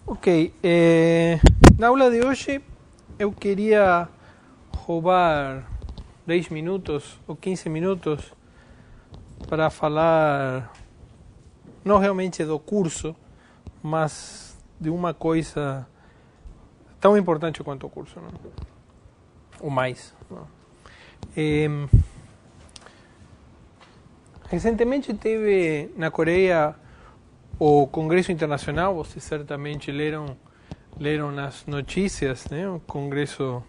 Ok, na aula de hoje eu queria roubar 10 minutos ou 15 minutos para falar não realmente do curso, mas de uma coisa tão importante quanto o curso, não? Ou mais. Não? Recentemente teve na Coreia o Congresso Internacional, vocês certamente leram nas notícias, né? O Congresso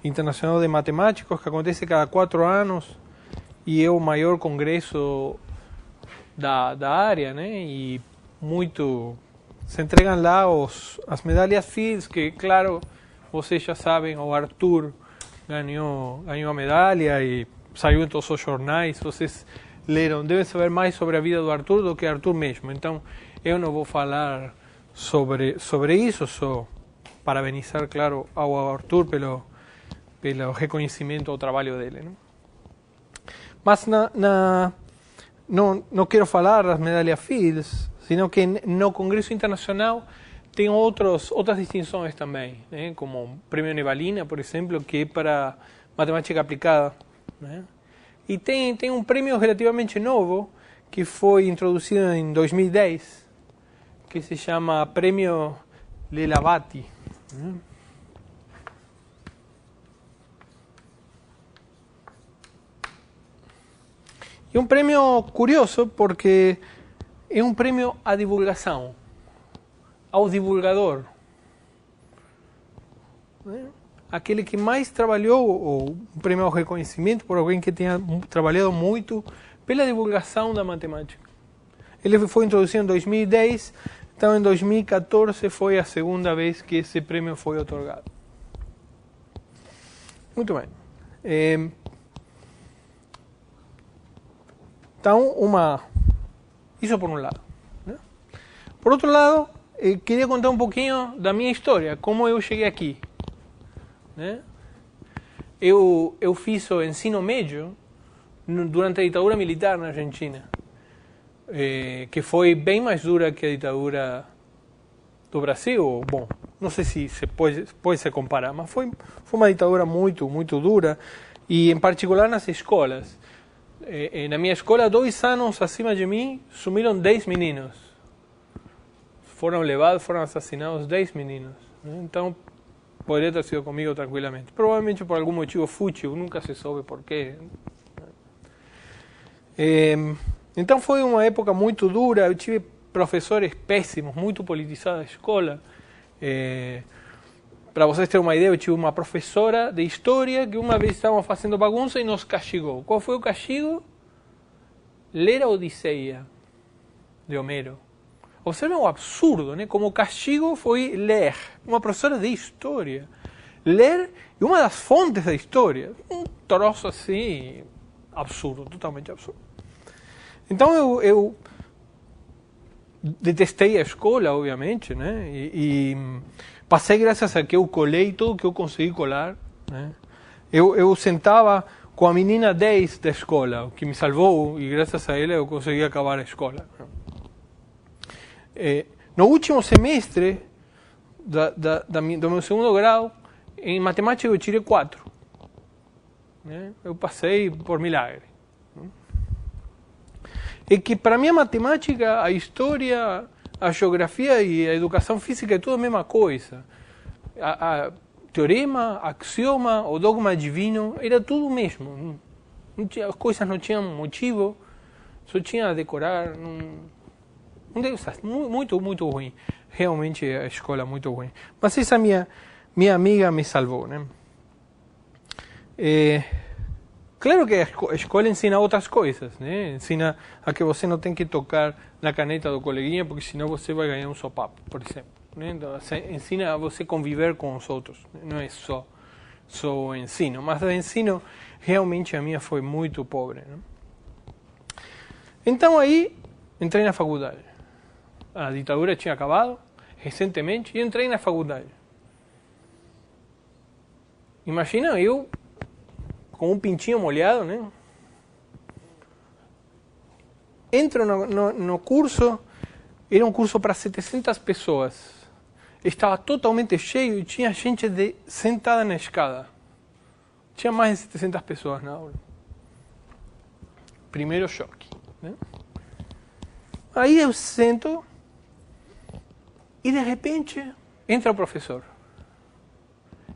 Internacional de Matemáticos, que acontece cada 4 anos e é o maior congresso da área, né? E muito se entregam lá as medalhas Fields, que, claro, vocês já sabem, o Arthur ganhou a medalha e saiu em todos os jornais. Vocês leram, devem saber mais sobre a vida do Arthur do que Arthur mesmo. Então, eu não vou falar sobre isso, só parabenizar, claro, ao Arthur pelo reconhecimento ao trabalho dele, não? Mas não quero falar das medalhas Fields, sino que no Congresso Internacional tem outras distinções também, né? Como o Prêmio Nevalina, por exemplo, que é para matemática aplicada, né? E tem um prêmio relativamente novo, que foi introduzido em 2010, que se chama Prêmio Lilavati, né? E um prêmio curioso porque é um prêmio à divulgação, ao divulgador, né? Aquele que mais trabalhou, ou um prêmio ao reconhecimento por alguém que tenha trabalhado muito pela divulgação da matemática. Ele foi introduzido em 2010, então em 2014 foi a segunda vez que esse prêmio foi otorgado. Muito bem. Então, isso por um lado, né? Por outro lado, queria contar um pouquinho da minha história, como eu cheguei aqui, né? Eu fiz o ensino médio durante a ditadura militar na Argentina, que foi bem mais dura que a ditadura do Brasil. Bom, não sei se pode se comparar, mas foi uma ditadura muito, muito dura, e em particular nas escolas. Na minha escola, 2 anos acima de mim, sumiram 10 meninos. Foram assassinados 10 meninos, né? Então, poderia ter sido comigo tranquilamente. Provavelmente por algum motivo fútil, nunca se soube porquê. Então foi uma época muito dura, eu tive professores péssimos, muito politizada a escola. Para vocês terem uma ideia, eu tive uma professora de história que uma vez estávamos fazendo bagunça e nos castigou. Qual foi o castigo? Ler a Odisseia, de Homero. Observem o absurdo, né? Como castigo foi ler. Uma professora de história. Ler uma das fontes da história. Um troço assim, absurdo, totalmente absurdo. Então eu detestei a escola, obviamente, né? E passei graças a que eu colei tudo que eu consegui colar, né? Eu sentava com a menina 10 da escola, o que me salvou, e graças a ela eu consegui acabar a escola. No último semestre do meu segundo grau, em matemática eu tirei 4. Né? Eu passei por milagre. É que para mim a matemática, a história, a geografia e a educação física é tudo a mesma coisa. Teorema, axioma, o dogma divino, era tudo o mesmo. As coisas não tinham motivo, só tinha a decorar. Muito, muito ruim. Realmente a escola é muito ruim. Mas essa minha amiga me salvou, né? Claro que a escola ensina outras coisas, né? Ensina a que você não tem que tocar na caneta do coleguinha, porque senão você vai ganhar um sopapo, por exemplo, né? Então, ensina a você conviver com os outros, não é só o ensino. Mas o ensino, realmente, a minha foi muito pobre, né? Então aí, entrei na faculdade. A ditadura tinha acabado, recentemente, e entrei na faculdade. Imagina eu com um pintinho molhado, né? Entro no curso, era um curso para 700 pessoas. estava totalmente cheio e tinha gente sentada na escada. Tinha mais de 700 pessoas na aula. Primeiro choque, né? Aí eu sento e de repente entra o professor.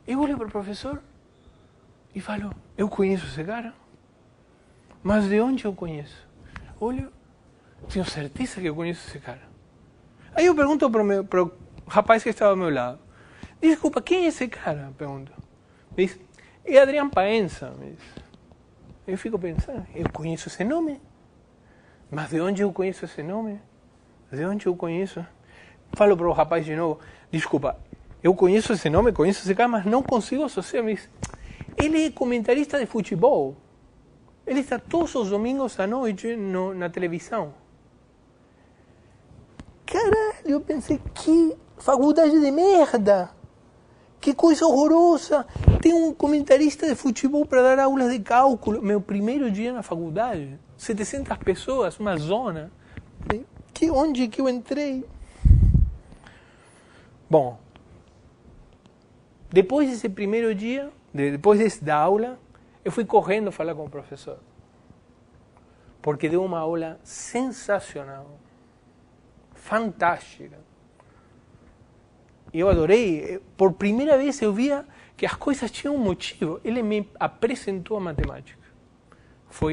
Eu olho para o professor e falo, eu conheço esse cara? Mas de onde eu conheço? Olho, tenho certeza que eu conheço esse cara. Aí eu pergunto para o rapaz que estava ao meu lado. Desculpa, quem é esse cara? Pergunto. Me diz, é Adrián Paenza. Me diz. Eu fico pensando, eu conheço esse nome? Mas de onde eu conheço esse nome? De onde eu conheço? Falo para o rapaz de novo, desculpa, eu conheço esse nome, conheço esse cara, mas não consigo associar. Me diz, ele é comentarista de futebol. Ele está todos os domingos à noite na televisão. Caralho, eu pensei, que faculdade de merda! Que coisa horrorosa! Tem um comentarista de futebol para dar aulas de cálculo. Meu primeiro dia na faculdade, 700 pessoas, uma zona. Onde que eu entrei? Bom, depois desse primeiro dia, depois da aula, eu fui correndo falar com o professor. Porque deu uma aula sensacional. Fantástica. Eu adorei. Por primeira vez eu via que as coisas tinham um motivo. Ele me apresentou a matemática.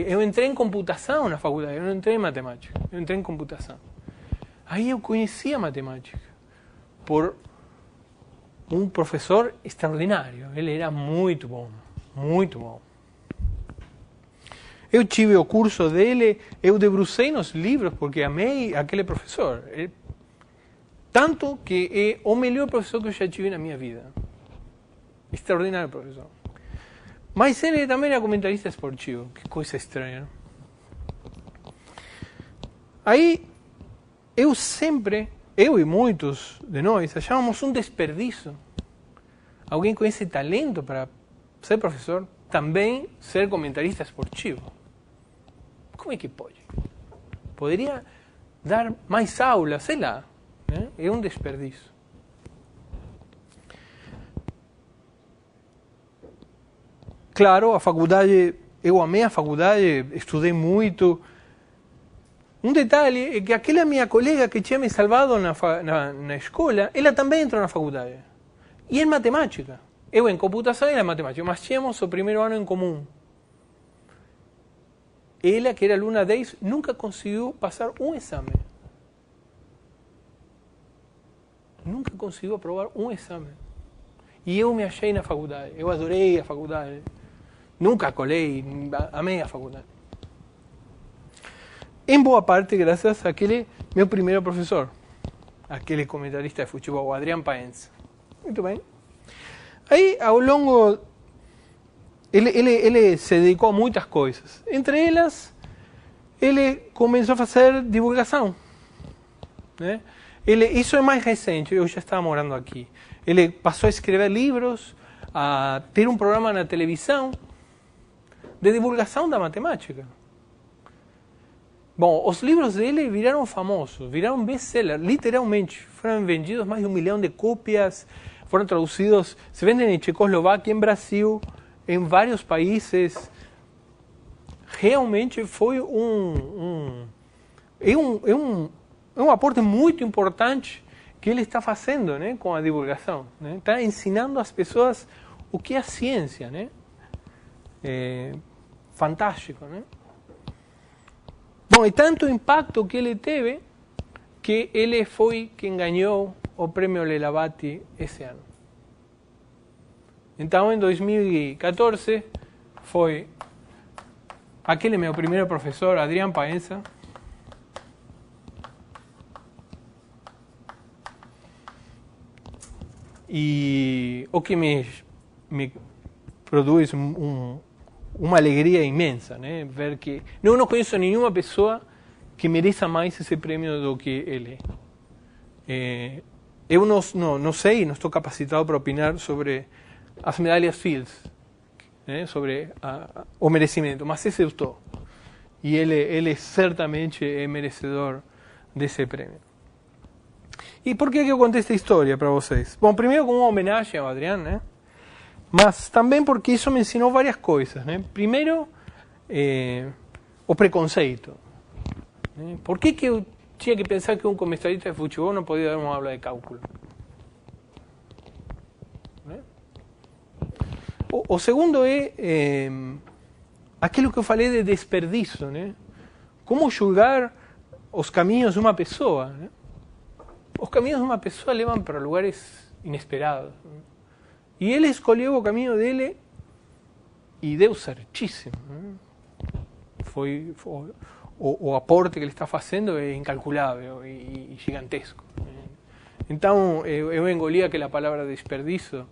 Eu entrei em computação na faculdade, eu não entrei em matemática. Eu entrei em computação. Aí eu conheci a matemática por um professor extraordinário. Ele era muito bom, muito bom. Eu tive o curso dele, eu debrucei nos livros porque amei aquele professor. Tanto que é o melhor professor que eu já tive na minha vida. Extraordinário professor. Mas ele também era comentarista esportivo. Que coisa estranha, não? Aí, eu e muitos de nós, achávamos um desperdício. Alguém com esse talento para ser professor, também ser comentarista esportivo. Como é que pode? Poderia dar mais aulas, sei lá. Né? É um desperdício. Claro, a faculdade, eu amei a faculdade, estudei muito. Um detalhe é que aquela minha colega que tinha me salvado na escola, ela também entrou na faculdade. E em matemática. Eu em computação e ela em matemática, mas tínhamos o primeiro ano em comum. Ela, que era aluna 10, nunca conseguiu passar um exame. Nunca conseguiu aprovar um exame. E eu me achei na faculdade. Eu adorei a faculdade. Nunca colei, amei a faculdade. Em boa parte, graças àquele meu primeiro professor. Aquele comentarista de futebol, Adrián Paenza. Muito bem. Aí, ao longo... Ele se dedicou a muitas coisas. Entre elas, ele começou a fazer divulgação. Né? Isso é mais recente, eu já estava morando aqui. Ele passou a escrever livros, a ter um programa na televisão de divulgação da matemática. Bom, os livros dele viraram famosos, viraram best-seller, literalmente. Foram vendidos mais de 1 milhão de cópias, foram traduzidos, se vendem em Tchecoslováquia, em Brasil, em vários países. Realmente foi um aporte muito importante que ele está fazendo, né, com a divulgação. Né? Está ensinando às pessoas o que é a ciência. Né? Fantástico. Né? Bom, e tanto impacto que ele teve que ele foi quem ganhou o prêmio Lelavati esse ano. Então, em 2014, foi aquele meu primeiro professor, Adrián Paenza, e o que me produz uma alegria imensa, né? Ver que eu não conheço nenhuma pessoa que mereça mais esse prêmio do que ele. Eu não sei, não estou capacitado para opinar sobre as medalhas Fields, né? Sobre o merecimento, mas esse eu estou. E ele certamente é merecedor desse prêmio. E por que eu contei esta história para vocês? Bom, primeiro como uma homenagem ao Adrián, né? Mas também porque isso me ensinou várias coisas, né? Primeiro, o preconceito. Né? Por que eu tinha que pensar que um comentarista de futebol não podia dar uma aula de cálculo? Né? O segundo é aquilo que eu falei de desperdício, né? Como julgar os caminhos de uma pessoa, né? Os caminhos de uma pessoa levam para lugares inesperados, né? E ele escolheu o caminho dele e deu certíssimo, né? O aporte que ele está fazendo é incalculável e gigantesco, né? Então, eu engoli aquela palavra desperdício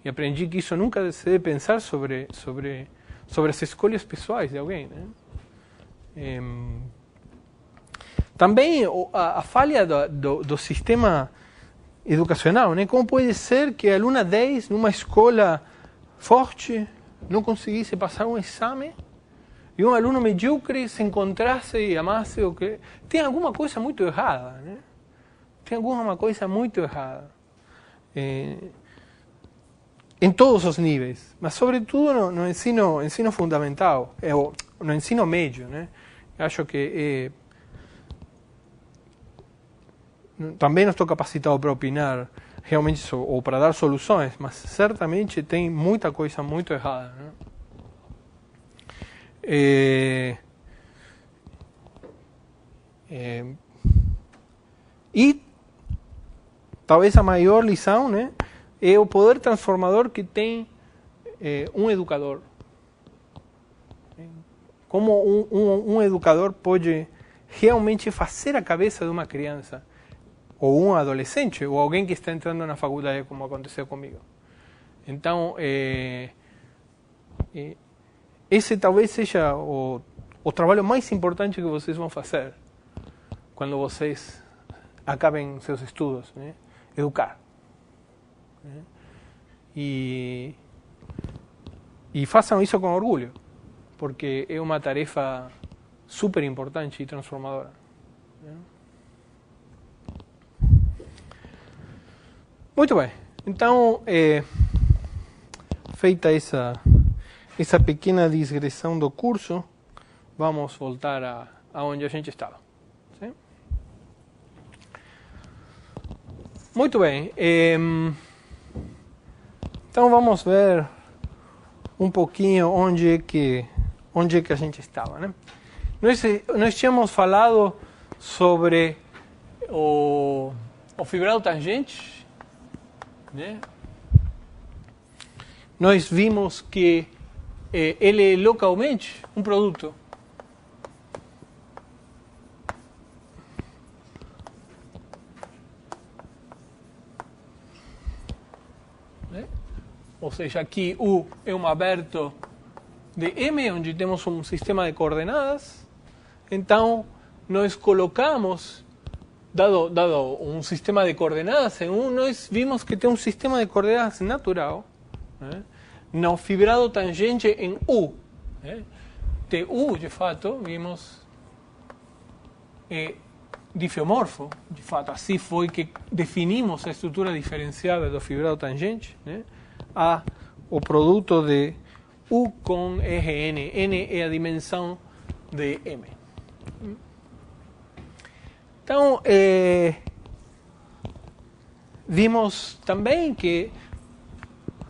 e aprendi que isso nunca se deve pensar sobre as escolhas pessoais de alguém, né? Também a falha do sistema educacional, né? Como pode ser que a aluna 10 numa escola forte não conseguisse passar um exame e um aluno medíocre se encontrasse e amasse o que... Tem alguma coisa muito errada, né? Tem alguma coisa muito errada. Em todos os níveis, mas sobretudo no ensino fundamental, no ensino médio, né? Eu acho que também não estou capacitado para opinar realmente ou para dar soluções, mas certamente tem muita coisa muito errada, né? E talvez a maior lição, né, é o poder transformador que tem um educador. Como um educador pode realmente fazer a cabeça de uma criança, ou um adolescente, ou alguém que está entrando na faculdade, como aconteceu comigo. Então, esse talvez seja o trabalho mais importante que vocês vão fazer quando vocês acabem seus estudos, né? Educar. Né? E façam isso com orgulho, porque é uma tarefa super importante e transformadora. Né? Muito bem, então, feita essa pequena digressão do curso, vamos voltar aonde a gente estava. Sim? Muito bem, então vamos ver um pouquinho onde é que a gente estava, né? Nós tínhamos falado sobre o fibrado tangente, né? Nós vimos que ele é localmente um produto. Né? Ou seja, aqui U é um aberto de M, onde temos um sistema de coordenadas. Então, nós colocamos, dado um sistema de coordenadas em U, nós vimos que tem um sistema de coordenadas natural, né, no fibrado tangente em U. Né? TU, de fato, vimos difiomorfo. De fato, assim foi que definimos a estrutura diferenciada do fibrado tangente, né? O produto de U com eje N. N é a dimensão de M. Então, vimos também que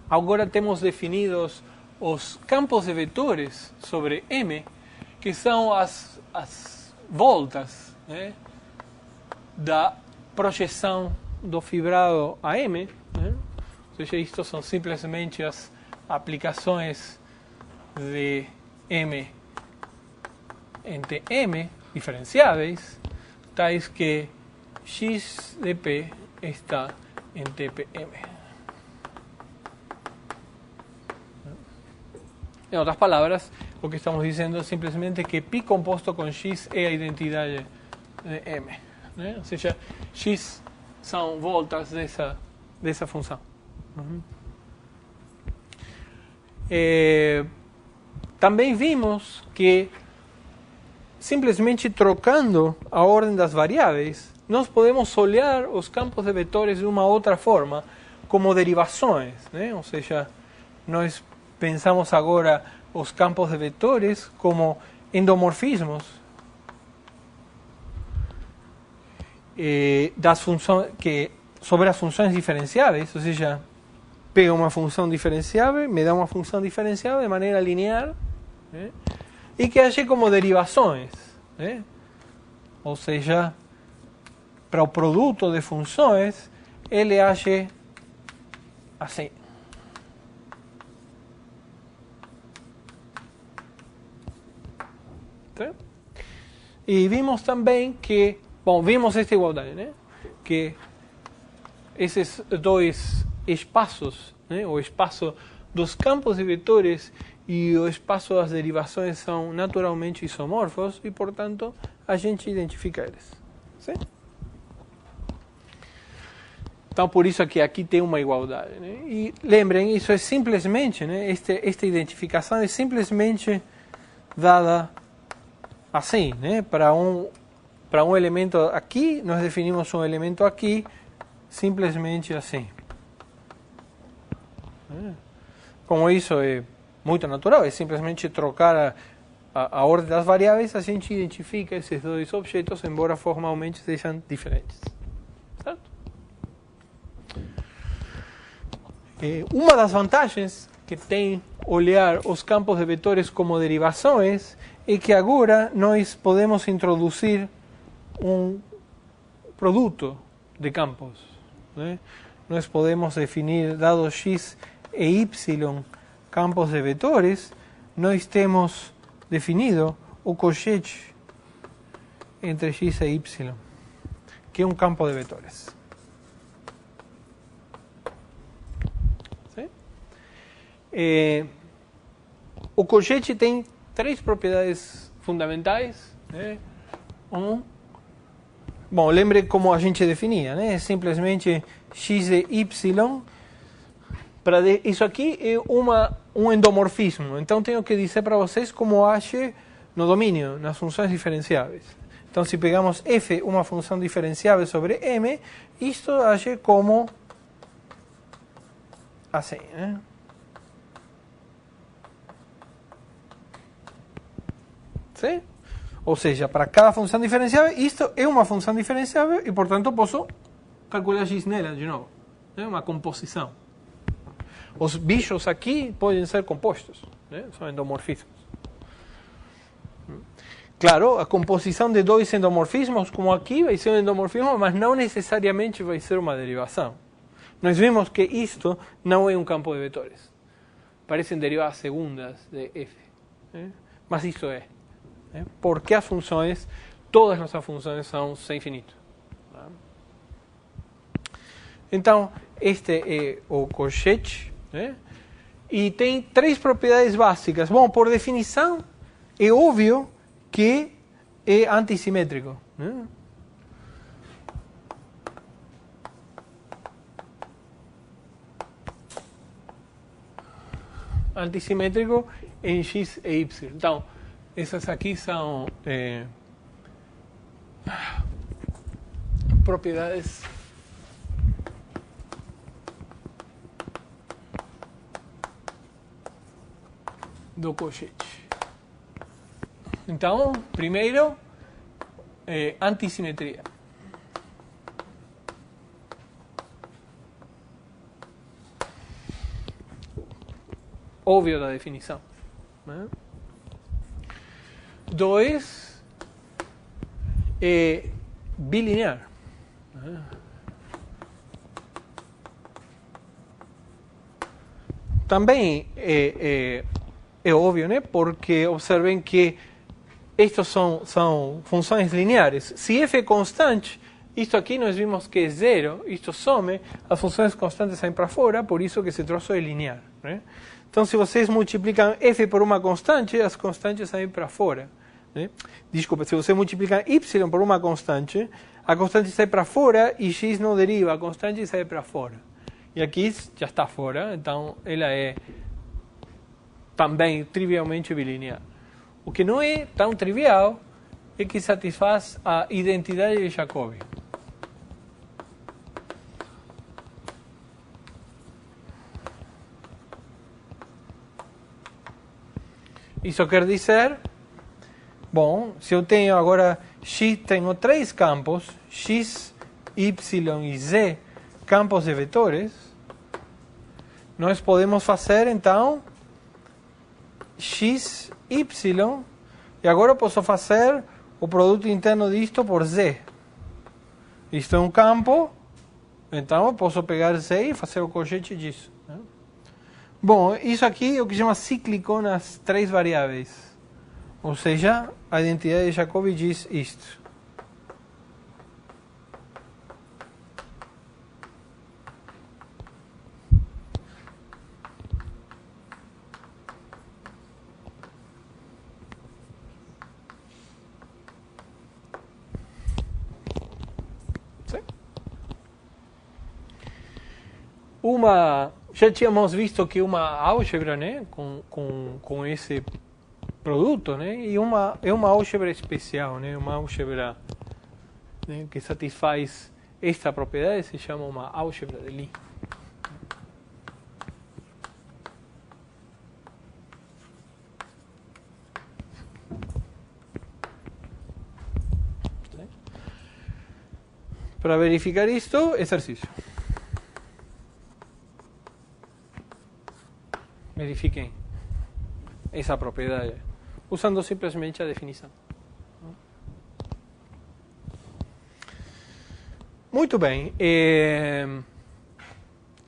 agora temos definidos os campos de vetores sobre M, que são as voltas, né, da projeção do fibrado a M. Né? Ou seja, isto são simplesmente as aplicações de M entre M diferenciáveis, tais que x de P está em TPM. En otras palabras, lo que estamos diciendo es simplemente que pi composto con x é a identidade de M. Né? Ou seja, x são voltas dessa função. Também vimos que simplesmente trocando a ordem das variáveis, nós podemos olhar os campos de vetores de uma outra forma, como derivações, né? Ou seja, nós pensamos agora os campos de vetores como endomorfismos das funções sobre as funções diferenciáveis, ou seja, pega uma função diferenciável, me dá uma função diferenciável de maneira linear, né? E que age como derivações, né? Ou seja, para o produto de funções, ele age assim. Tá? E vimos também que, bom, vimos esta igualdade, né? Que esses dois espaços, né? O espaço dos campos de vetores e o espaço das derivações são naturalmente isomorfos e, portanto, a gente identifica eles. Sim? Então, por isso que aqui tem uma igualdade, né? E lembrem, isso é simplesmente, né? Esta identificação é simplesmente dada assim, né? Para um elemento aqui, nós definimos um elemento aqui, simplesmente assim. Como isso é muito natural, é simplesmente trocar a ordem das variáveis, a gente identifica esses dois objetos, embora formalmente sejam diferentes. Certo? Uma das vantagens que tem olhar os campos de vetores como derivações é que agora nós podemos introduzir um produto de campos, né? Nós podemos definir, dados x e y, campos de vetores, nós temos definido o cochete entre x e y, que é um campo de vetores. O cochete tem três propriedades fundamentais, né? Bom, lembre como a gente definia, né? Simplesmente x e y. Isso aqui é um endomorfismo. Então, tenho que dizer para vocês como age no domínio, nas funções diferenciáveis. Então, se pegamos f, uma função diferenciável sobre m, isto age como assim, né? Sim? Ou seja, para cada função diferenciável, isto é uma função diferenciável e, portanto, posso calcular x nela de novo. É uma composição. Os bichos aqui podem ser compostos, né? São endomorfismos. Claro, a composição de dois endomorfismos, como aqui, vai ser um endomorfismo, mas não necessariamente vai ser uma derivação. Nós vimos que isto não é um campo de vetores. Parecem derivadas segundas de f. Né? Mas isto é. Porque as funções, todas nossas funções são sem infinito. Então, este é o cochete, né? E tem três propriedades básicas. Bom, por definição, é óbvio que é antissimétrico, né? Antissimétrico em x e y. Então, essas aqui são propriedades do cochete. Então, primeiro, antissimetria. Óbvio da definição, né? 2, bilinear. Também é óbvio, né? Porque observem que estes são funções lineares. Se f é constante, isto aqui nós vimos que é zero, isto some, as funções constantes saem para fora, por isso que esse troço é linear, né? Então, se vocês multiplicam f por uma constante, as constantes saem para fora, né? Desculpa, se você multiplica y por uma constante, a constante sai para fora e x não deriva, a constante sai para fora. E aqui já está fora, então ela é também trivialmente bilinear. O que não é tão trivial é que satisfaz a identidade de Jacobi. Isso quer dizer, bom, se eu tenho agora x, tenho três campos, x, y e z, campos de vetores, nós podemos fazer então x, y, e agora eu posso fazer o produto interno disto por z. Isto é um campo, então eu posso pegar z e fazer o cochete disso. Né? Bom, isso aqui é o que chama cíclico nas três variáveis. Ou seja, a identidade de Jacobi diz isto. Já tínhamos visto que uma álgebra, né, com esse produto, né, e é uma álgebra especial, né, uma álgebra, né, que satisfaz esta propriedade, se chama uma álgebra de Lie. Para verificar isto, exercício. Verifiquem essa propriedade, usando simplesmente a definição. Muito bem.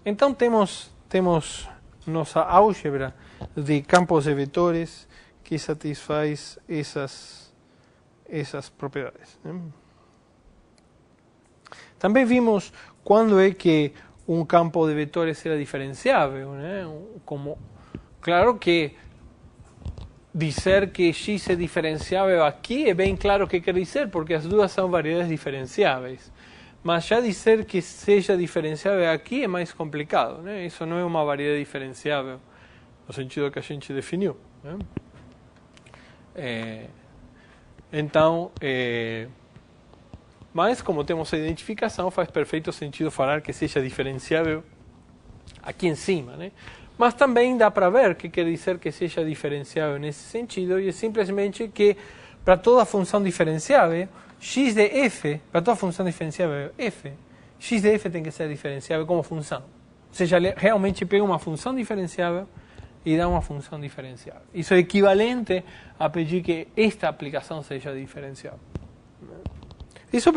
Então temos nossa álgebra de campos de vetores que satisfaz essas propriedades. Né? Também vimos quando é que um campo de vetores era diferenciável, né? Como claro que dizer que x é diferenciável aqui é bem claro o que quer dizer, porque as duas são variedades diferenciáveis. Mas já dizer que seja diferenciável aqui é mais complicado, né? Isso não é uma variedade diferenciável no sentido que a gente definiu. Né? Mas como temos a identificação, faz perfeito sentido falar que seja diferenciável aqui em cima, né? Mas também dá para ver que quer dizer que seja diferenciável nesse sentido, e é simplesmente que para toda função diferenciável, x de f, para toda função diferenciável f, x de f tem que ser diferenciável como função. Ou seja, realmente pega uma função diferenciável e dá uma função diferenciável. Isso é equivalente a pedir que esta aplicação seja diferenciável. Isso,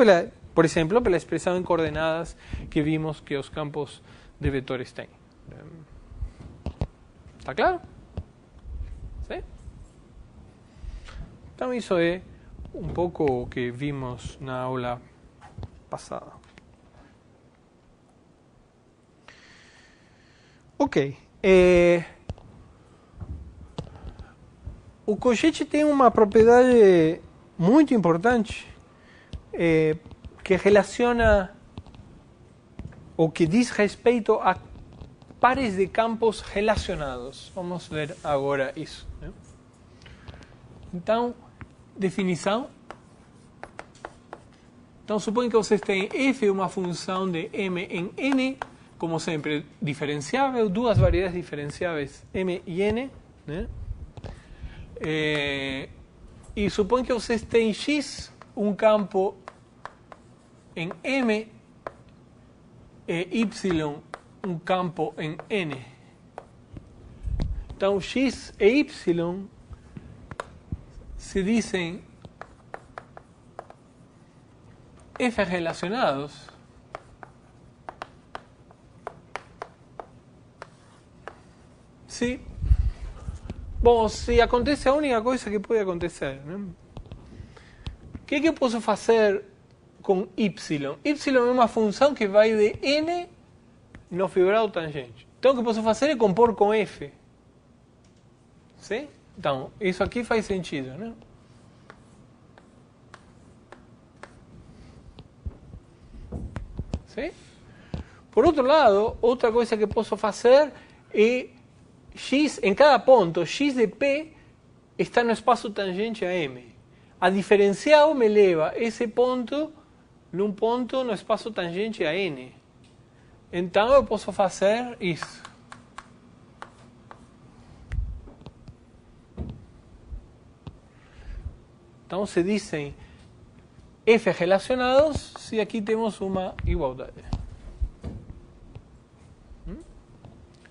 por exemplo, pela expressão em coordenadas que vimos que os campos de vetores têm. Está claro? Sim? Então isso é um pouco o que vimos na aula passada. Ok. O cochete tem uma propriedade muito importante que relaciona o que diz respeito a pares de campos relacionados. Vamos ver agora isso. Né? Então, definição. Então, suponho que vocês têm f uma função de m em n, como sempre, diferenciável, duas variedades diferenciáveis, m e n. Né? E suponho que vocês têm x, um campo em m, e y, um campo em n. Então, x e y se dizem f relacionados. Sim. Bom, se acontece a única coisa que pode acontecer, né? O que eu posso fazer com y? Y é uma função que vai de n no fibrado tangente. Então, o que posso fazer é compor com f. Sim? Então, isso aqui faz sentido, né? Sim? Por outro lado, outra coisa que posso fazer é x, em cada ponto, x de p está no espaço tangente a m. A diferencial me leva esse ponto num ponto no espaço tangente a n. Então, eu posso fazer isso. Então, se dizem F relacionados se aqui temos uma igualdade.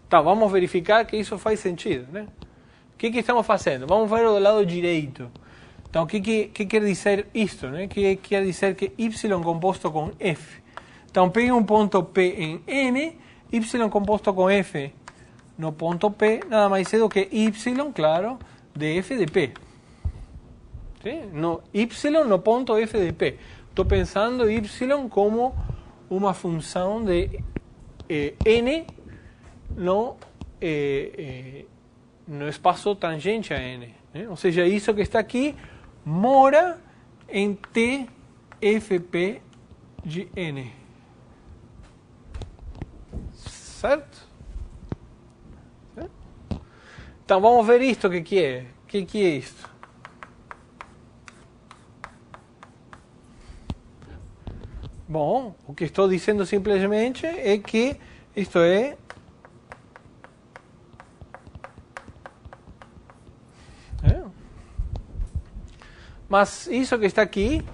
Então, vamos verificar que isso faz sentido, né? O que estamos fazendo? Vamos ver do lado direito. Então, o que quer dizer isto, né? Que quer dizer que y composto com f. Então, pegue um ponto P em N, y composto com f no ponto P, nada mais é do que y, claro, de f de P. ¿Sí? No, y no ponto f de P. Estou pensando y como uma função de n no espaço tangente a n. Ou seja, isso que está aqui mora em TFP de n. Certo? Então, vamos ver isto que é. O que é isto? Bom, o que estou dizendo simplesmente é que isto é mas isso que está aqui,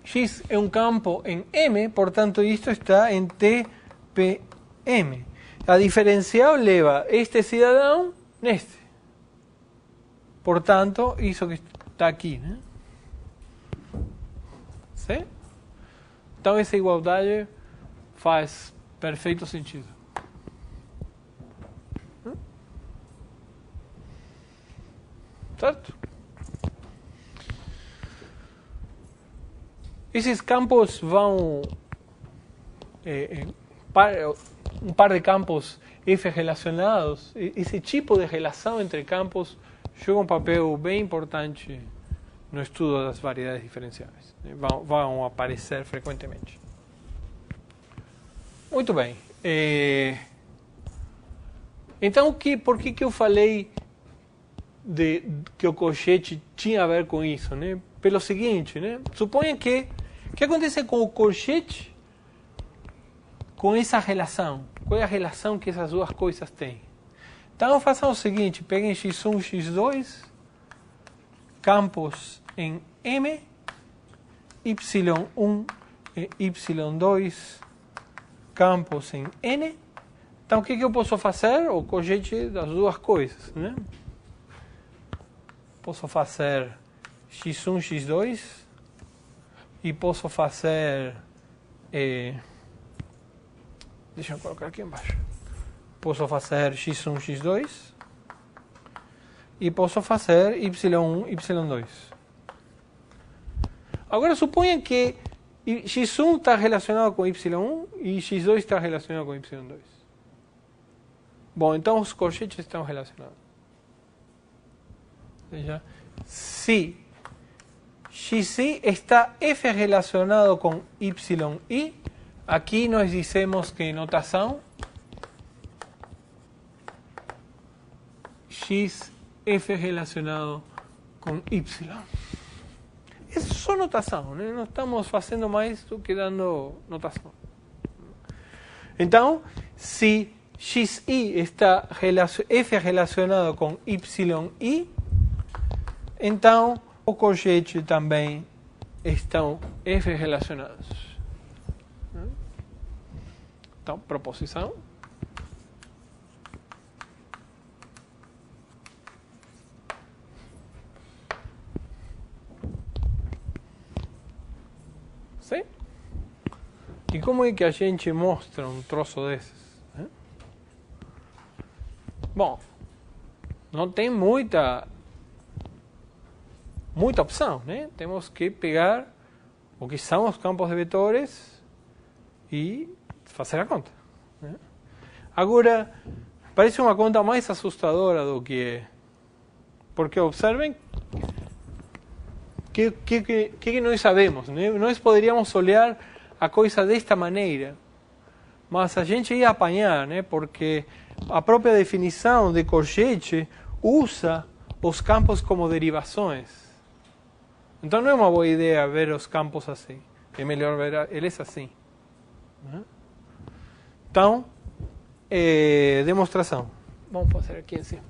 X é um campo em M, portanto, isto está em TPM. A diferencial leva este cidadão neste. Portanto, isso que está aqui, né? ¿Sí? Então, essa igualdade faz perfeito sentido. Certo? Esses campos vão... um par de campos F relacionados, esse tipo de relação entre campos joga um papel bem importante no estudo das variedades diferenciais. Vão aparecer frequentemente. Muito bem. Então, por que eu falei que o cochete tinha a ver com isso, né? Pelo seguinte, né? Suponha que o que acontece com o cochete com essa relação? Qual é a relação que essas duas coisas têm? Então, façam o seguinte, peguem x1, x2, campos em M, y1 e y2, campos em N. Então, o que eu posso fazer? O cochete das duas coisas, né? Posso fazer x1, x2 e posso fazer... deixa eu colocar aqui embaixo. Posso fazer x1, x2 e posso fazer y1, y2. Agora, suponha que x1 está relacionado com y1 e x2 está relacionado com y2. Bom, então os cochetes estão relacionados. Veja, se xi está f relacionado com yi, aqui nós dizemos que notação x f relacionado com y. É só notação, né? Não estamos fazendo mais do que dando notação. Então, se xi está f relacionado com yi, então o cochete também estão f relacionados. Então, proposição. Sim? E como é que a gente mostra um troço desses? Bom, não tem muita opção, né? Temos que pegar o que são os campos de vetores e fazer a conta, né? Agora, parece uma conta mais assustadora do que é. Porque observem que nós sabemos, né? Nós poderíamos olhar a coisa desta maneira, mas a gente ia apanhar, né? Porque a própria definição de cochete usa os campos como derivações. Então não é uma boa ideia ver os campos assim. É melhor ver eles assim. Então, demonstração. Vamos fazer aqui em cima.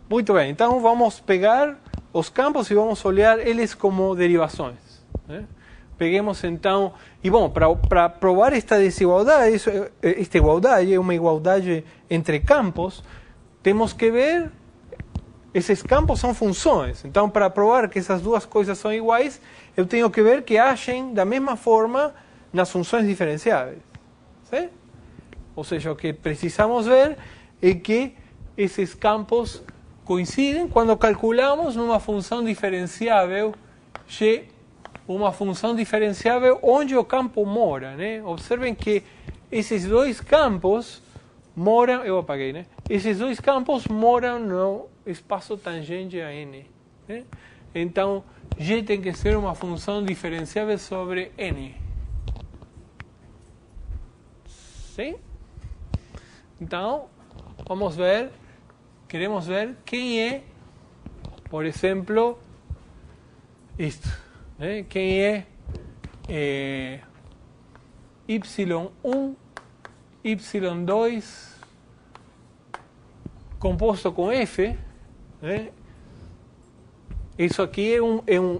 Muito bem, então vamos pegar os campos e vamos olhar eles como derivações. Né? Peguemos então, e bom, para provar esta desigualdade, esta igualdade, uma igualdade entre campos, temos que ver, esses campos são funções. Então, para provar que essas duas coisas são iguais, eu tenho que ver que agem da mesma forma nas funções diferenciáveis. ¿Sí? Ou seja, o que precisamos ver é que esses campos coincidem quando calculamos numa função diferenciável g, uma função diferenciável onde o campo mora. Né? Observem que esses dois campos moram, eu apaguei, né? Esses dois campos moram no espaço tangente a n. Né? Então, g tem que ser uma função diferenciável sobre n. Sim? Então, vamos ver, queremos ver quem é, por exemplo, isto. Né? Quem é y1, y2 composto com f. Né? Isso aqui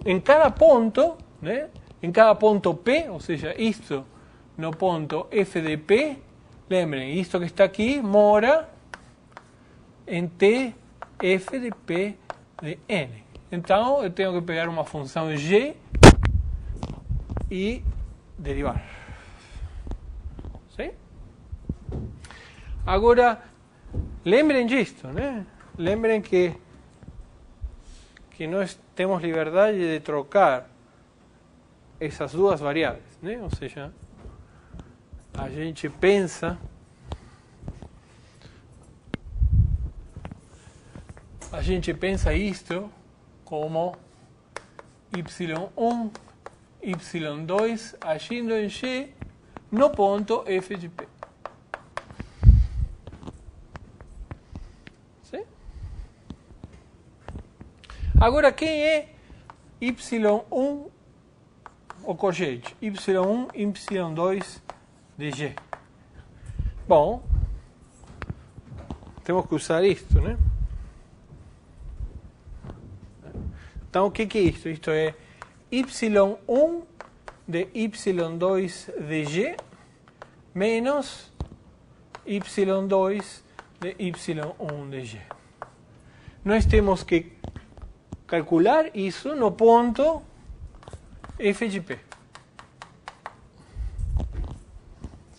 em cada ponto, né? Em cada ponto P, ou seja, isto no ponto f de P, lembrem, isto que está aqui mora em T f de P de n. Então, eu tenho que pegar uma função g e derivar. Sim? Agora, lembrem disto, né? Lembrem que nós temos liberdade de trocar essas duas variáveis, né? Ou seja, a gente pensa isto como y1, y2 agindo em g no ponto f de P. ¿Sí? Agora, quem é y1 o cojete? y1, y2 de g. Bom, temos que usar isto, né? Então, o que é isto? Isto é y1 de y2 de g menos y2 de y1 de g. Nós temos que calcular isso no ponto f de P.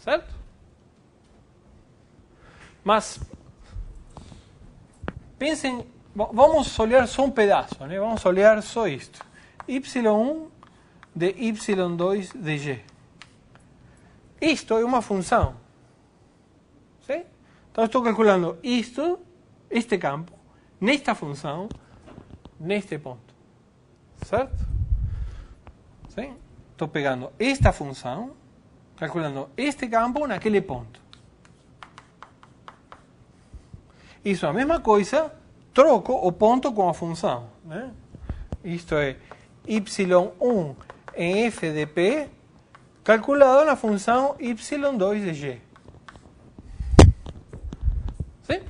Certo? Mas, pensem, vamos olhar só um pedaço, né? Vamos olhar só isto. y1 de y2 de g. Isto é uma função. ¿Sí? Então, estou calculando isto, este campo, nesta função, neste ponto. Certo? ¿Sí? Estou pegando esta função, calculando este campo naquele ponto. Isso é a mesma coisa, troco o ponto com a função. Né? Isto é y1 em f de P, calculado na função y2 de g. ¿Sí?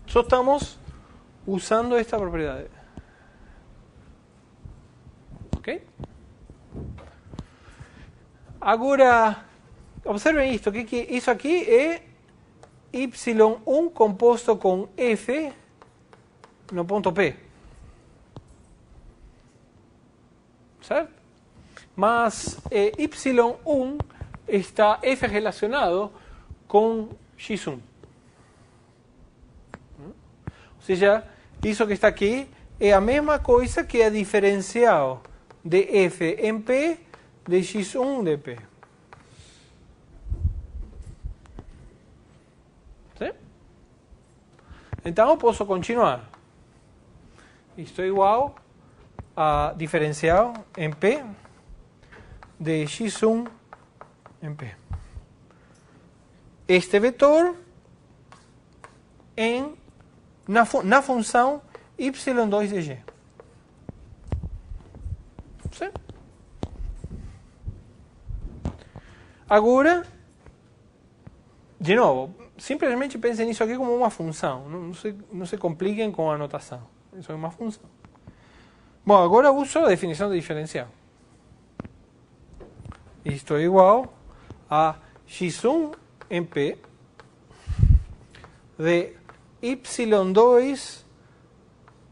Só estamos usando esta propriedade. Ok? Agora, observem isto, que isso aqui é y1 composto com f no ponto P. Certo? Mas y1 está f relacionado com x1. Ou seja, isso que está aqui é a mesma coisa que a diferencial de f em P de x1 de P. ¿Sí? Então, eu posso continuar. Isto é igual a diferencial em P de x1 em P. Este vetor na função y2 de g. ¿Sí? Agora, de novo, simplesmente pensem nisso aqui como uma função. Não se compliquem com a anotação. Isso é uma função. Bom, agora uso a definição de diferencial. Isto é igual a x1 em P de y2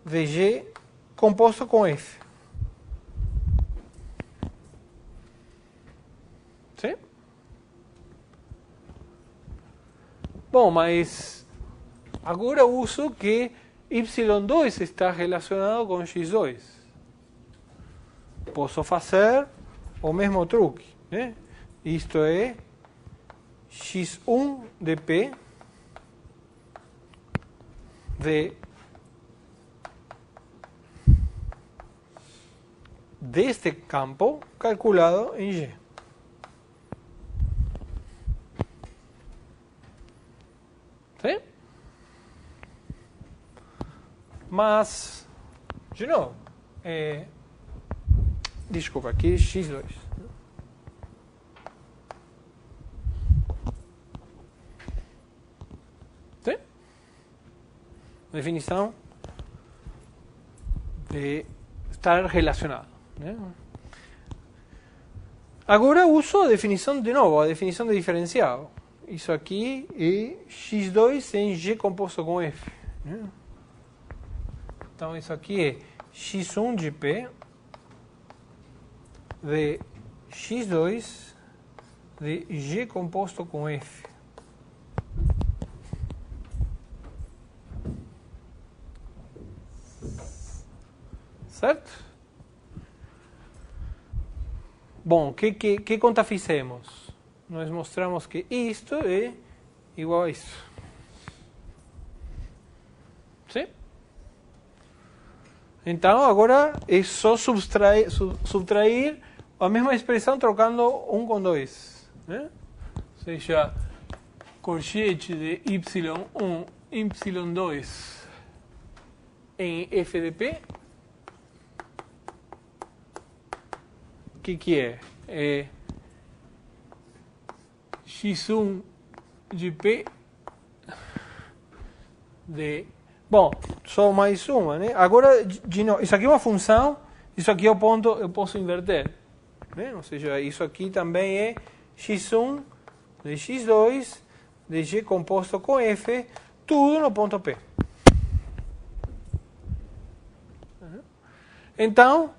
de G composto com F. Sim? Bom, mas agora uso que y2 está relacionado com x2. Posso fazer o mesmo truque, né? Isto é x1 de P deste campo calculado em G. Sim? Mas, de novo, desculpa, aqui x2. Sim? Definição de estar relacionado, né? Agora uso a definição de novo, a definição de diferencial. Isso aqui é x2 em G composto com F, né? Então, isso aqui é x1 de P de x2 de G composto com F. Certo? Bom, que conta fizemos? Nós mostramos que isto é igual a isso. Sim? Então, agora é só subtrair a mesma expressão trocando 1 com 2. Né? Ou seja, cochete de y1, y2 em f de p. O que é? É x1 de p de... Bom, só mais uma, né? Agora, de novo, isso aqui é uma função, isso aqui é o ponto, eu posso inverter. Né? Ou seja, isso aqui também é x1 de x2 de G composto com F, tudo no ponto P. Então,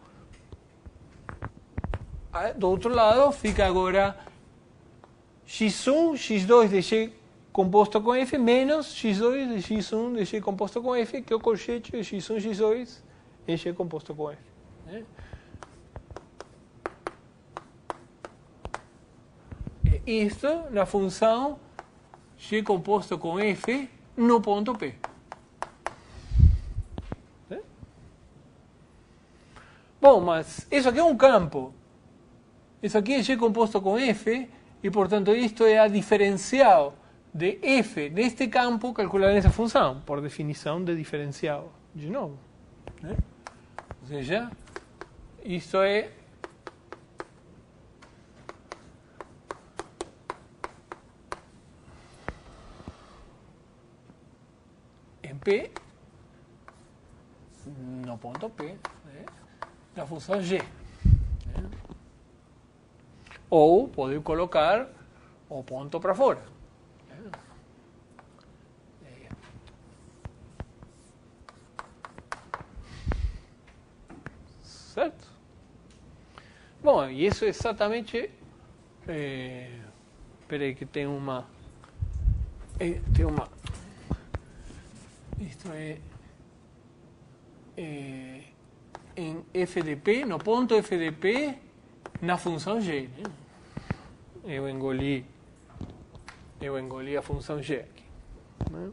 do outro lado, fica agora x1, x2 de G composto com F menos x2 de x1 de G composto com F, que é o cochete de x1, x2 em G composto com F. Né? Isto na função G composto com F no ponto P. Né? Bom, mas isso aqui é um campo. Isso aqui é G composto com F, e portanto isto é a diferencial de f neste campo calculada nessa função, por definição de diferencial, de novo. Né? Ou seja, isto é em P, no ponto P, né? Da função G. Né? Ou pode colocar o ponto para fora. Certo? Bom, e isso é exatamente... Espera aí que tem uma... Isto é... em f de p, no ponto f de p, na função g. Né? Eu engoli a função g aqui. Né?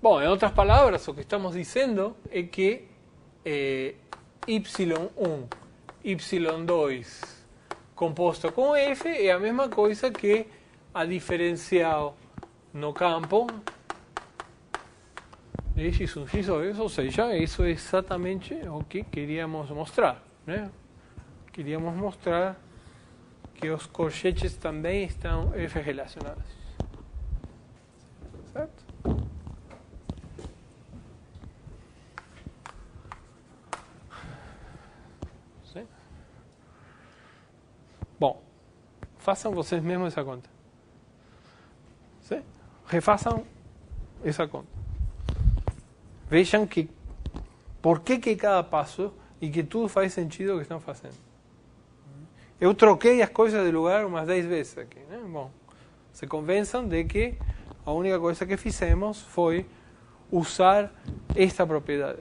Bom, em outras palavras, o que estamos dizendo é que y1, y2 composto com f é a mesma coisa que a diferencial no campo de x1, x2, ou seja, isso é exatamente o que queríamos mostrar. Né? Queríamos mostrar que os corchetes também estão F relacionados. Certo? Sim? Bom, façam vocês mesmos essa conta. Sim? Refaçam essa conta. Vejam que por que cada passo e que tudo faz sentido o que estão fazendo. Eu troquei as coisas de lugar umas 10 vezes aqui, né? Bom, se convençam de que a única coisa que fizemos foi usar esta propriedade.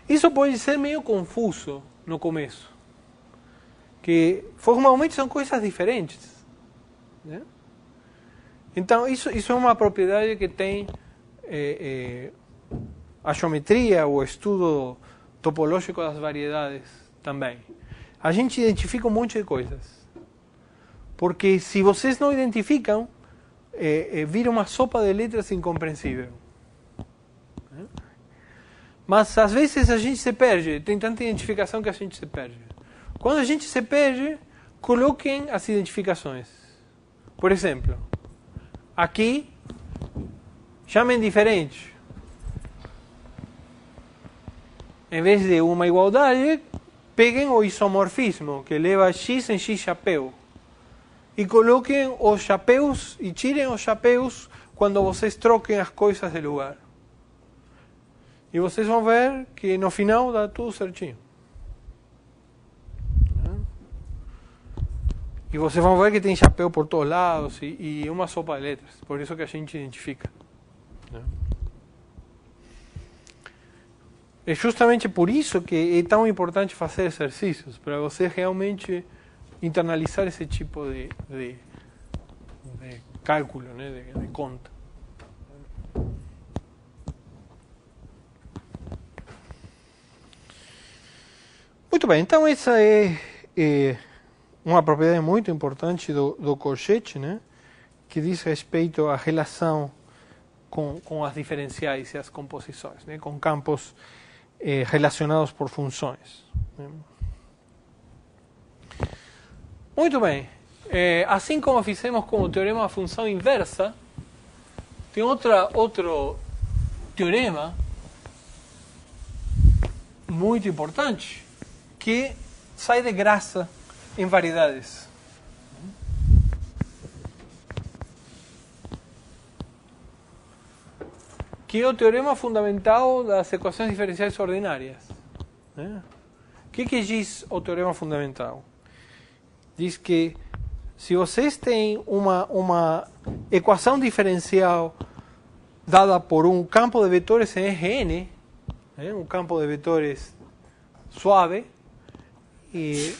Isso pode ser meio confuso no começo, que formalmente são coisas diferentes, né? Então, isso é uma propriedade que tem a geometria, o estudo topológico das variedades também. A gente identifica um monte de coisas. Porque se vocês não identificam, vira uma sopa de letras incompreensível. Mas às vezes a gente se perde, tem tanta identificação que a gente se perde. Quando a gente se perde, coloquem as identificações. Por exemplo, aqui, chamem diferente. Em vez de uma igualdade, peguem o isomorfismo, que leva x em x chapéu. E coloquem os chapéus e tirem os chapéus quando vocês troquem as coisas de lugar. E vocês vão ver que no final dá tudo certinho. E vocês vão ver que tem chapéu por todos lados e uma sopa de letras. Por isso que a gente identifica. É justamente por isso que é tão importante fazer exercícios, para você realmente internalizar esse tipo de cálculo, né, de conta. Muito bem, então essa é uma propriedade muito importante do corchete, né, que diz respeito à relação com as diferenciais e as composições, né, com campos relacionados por funções. Muito bem. Assim como fizemos com o teorema da função inversa, tem outro teorema muito importante que sai de graça em variedades. Que é o teorema fundamental das equações diferenciais ordinárias. O que diz o teorema fundamental? Diz que se vocês têm uma equação diferencial dada por um campo de vetores em Rn, um campo de vetores suave, e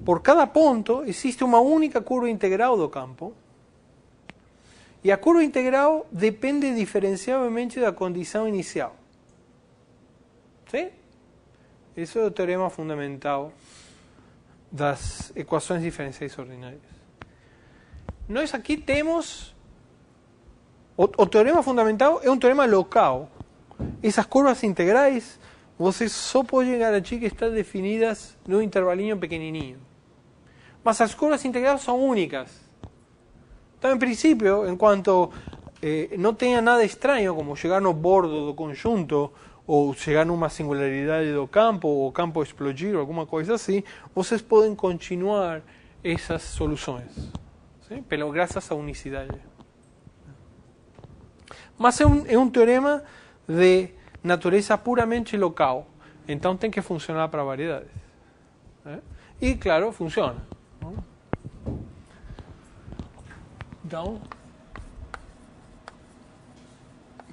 por cada ponto existe uma única curva integral do campo, e a curva integral depende diferenciavelmente da condição inicial. Sim? Esse é o teorema fundamental das equações diferenciais ordinárias. Nós aqui temos... O teorema fundamental é um teorema local. Essas curvas integrais, vocês só podem garantir que estão definidas num intervalinho pequenininho. Mas as curvas integrais são únicas. Então, em princípio, enquanto não tenha nada estranho, como chegar no bordo do conjunto, ou chegar numa singularidade do campo, ou o campo explodir, ou alguma coisa assim, vocês podem continuar essas soluções, sim? Graças à unicidade. Mas é um teorema de natureza puramente local, então tem que funcionar para variedades. E, claro, funciona. Então,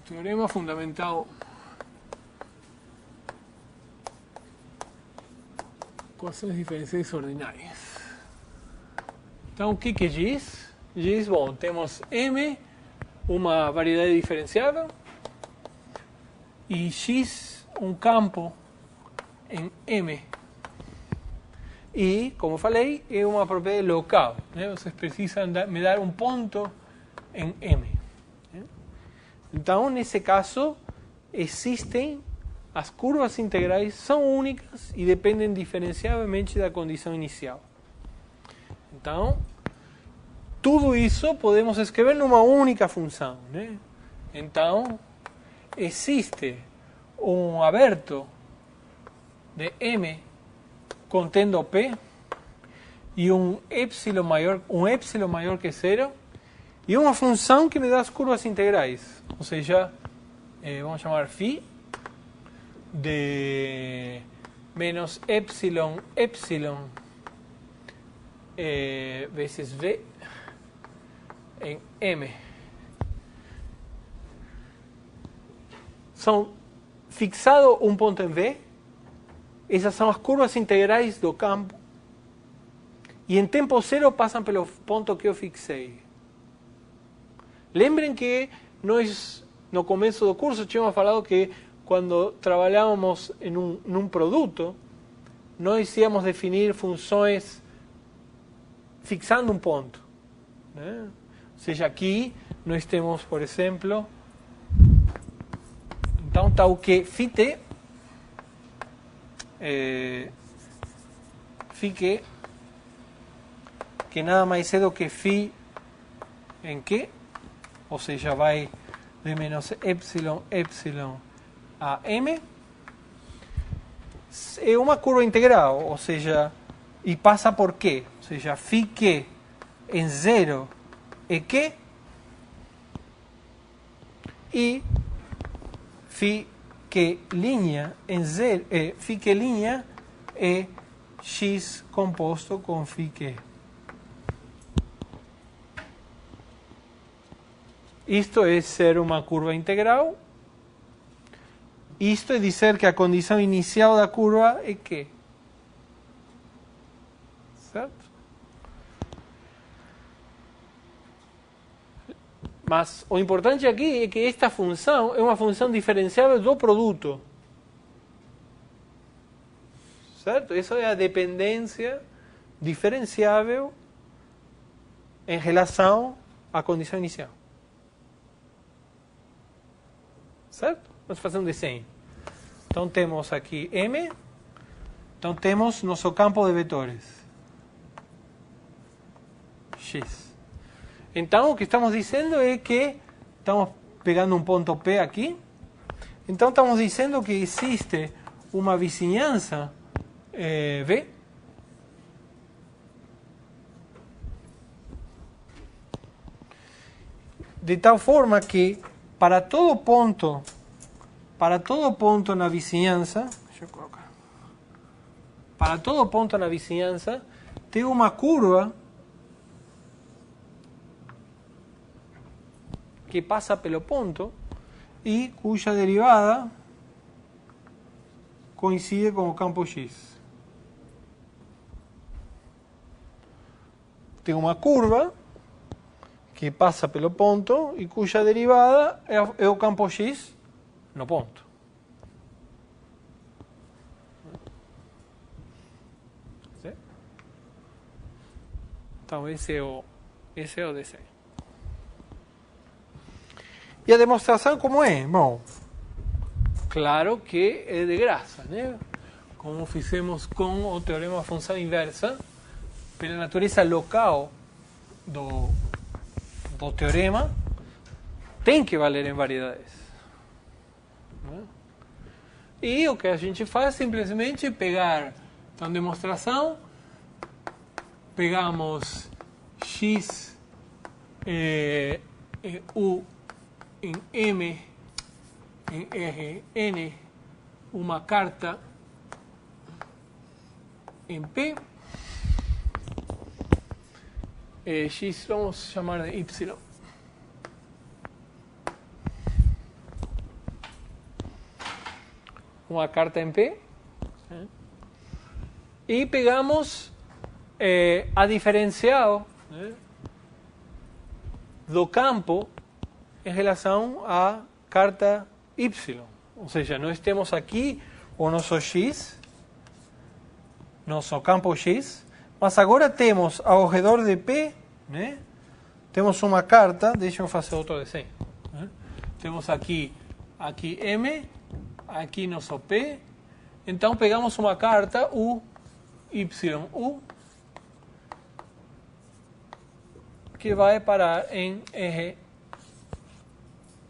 teorema fundamental, equações diferenciais ordinárias. Então, o que diz? Diz, bom, temos M, uma variedade diferenciável, e X, um campo em M. E, como falei, é uma propriedade local, né? Vocês precisam me dar um ponto em M. Então, nesse caso, as curvas integrais são únicas e dependem diferenciavelmente da condição inicial. Então, tudo isso podemos escrever numa única função, né? Então, existe um aberto de M contendo P e um epsilon maior que zero e uma função que me dá as curvas integrais, ou seja, vamos chamar φ de menos epsilon vezes V em M. São fixado um ponto em V, essas são as curvas integrais do campo, e em tempo zero passam pelo ponto que eu fixei. Lembrem que nós, no começo do curso, tínhamos falado que quando trabalhávamos num produto, nós íamos definir funções fixando um ponto, né? Ou seja, aqui nós temos, por exemplo, então está o que φt, φ que nada mais é do que φ em Q, ou seja, vai de menos epsilon a M, é uma curva integral, ou seja, e passa por Q, ou seja, φ Q em zero é Q, e φ Q' em zero, φ Q' é X composto com φ Q. Isto é ser uma curva integral. Isto é dizer que a condição inicial da curva é Q. Certo? Mas o importante aqui é que esta função é uma função diferenciável do produto. Certo? Essa é a dependência diferenciável em relação à condição inicial. Certo? Vamos fazer um desenho. Então temos aqui M, então temos nosso campo de vetores, X. Então o que estamos dizendo é que estamos pegando um ponto P aqui, então estamos dizendo que existe uma vizinhança V de tal forma que para todo ponto na vizinhança, deixa eu colocar, para todo ponto na vizinhança tem uma curva que passa pelo ponto e cuja derivada coincide com o campo X. Tem uma curva que passa pelo ponto e cuja derivada é o campo X no ponto. Então esse é o desenho. E a demonstração como é? Bom, claro que é de graça, né? Como fizemos com o teorema da função inversa, pela natureza local do teorema, tem que valer em variedades. Né? E o que a gente faz é simplesmente pegar, então, demonstração, pegamos x u em M, em R, N, uma carta em P, x vamos chamar de y. Uma carta em P. E pegamos a diferencial, né, do campo em relação à carta Y. Ou seja, nós temos aqui o nosso X, nosso campo X, mas agora temos ao redor de P, né, temos uma carta, deixa eu fazer outro desenho. Né? Temos aqui M, aqui nosso P, então pegamos uma carta U, Y, U, que vai parar em eje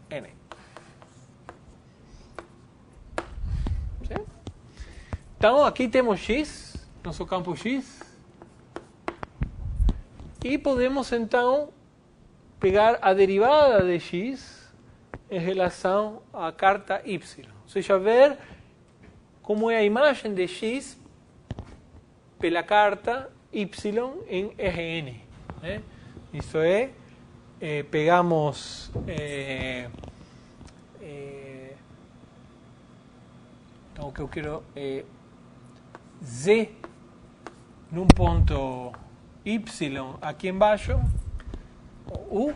N. ¿Sí? Então, aqui temos X, nosso campo X. E podemos, então, pegar a derivada de X em relação à carta Y. Ou seja, ver como é a imagem de X pela carta Y em Rn. Né? Isso é, pegamos então o que eu quero é Z num ponto Y aqui embaixo, U.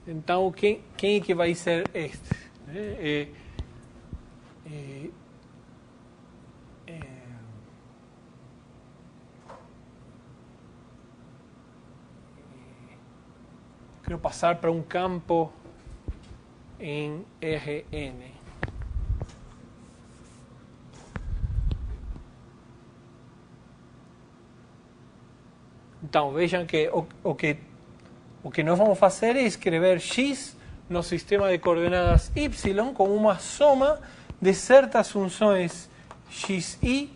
Então, quem é que vai ser este? Quero passar para um campo em Rn. Então, vejam que o que nós vamos fazer é escrever X no sistema de coordenadas Y como uma soma de certas funções xi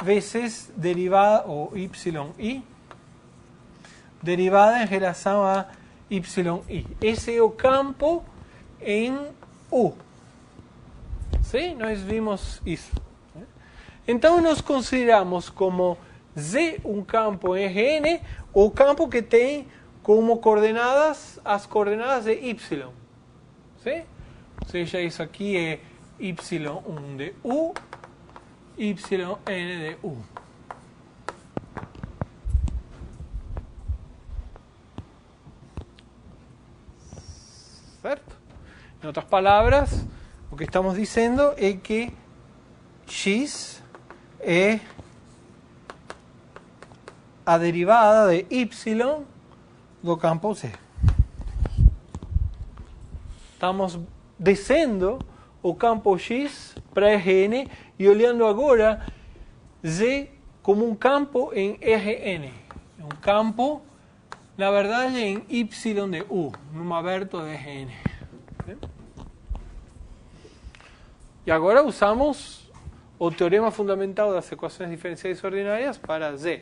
vezes derivada, ou yi, derivada em relação a yi. Esse é o campo em U. Sim? Nós vimos isso. Então, nós consideramos como Z um campo em Rn, o campo que tem como coordenadas as coordenadas de Y. Sim? Ou seja, isso aqui é y1 de U, yn de U. Certo? Em outras palavras, o que estamos dizendo é que X é a derivada de Y do campo Z. Estamos descendo o campo X para Rn e olhando agora Z como um campo em Rn. Um campo, na verdade, em Y de U, num aberto de Rn. E agora usamos o teorema fundamental das equações diferenciais ordinárias para Z.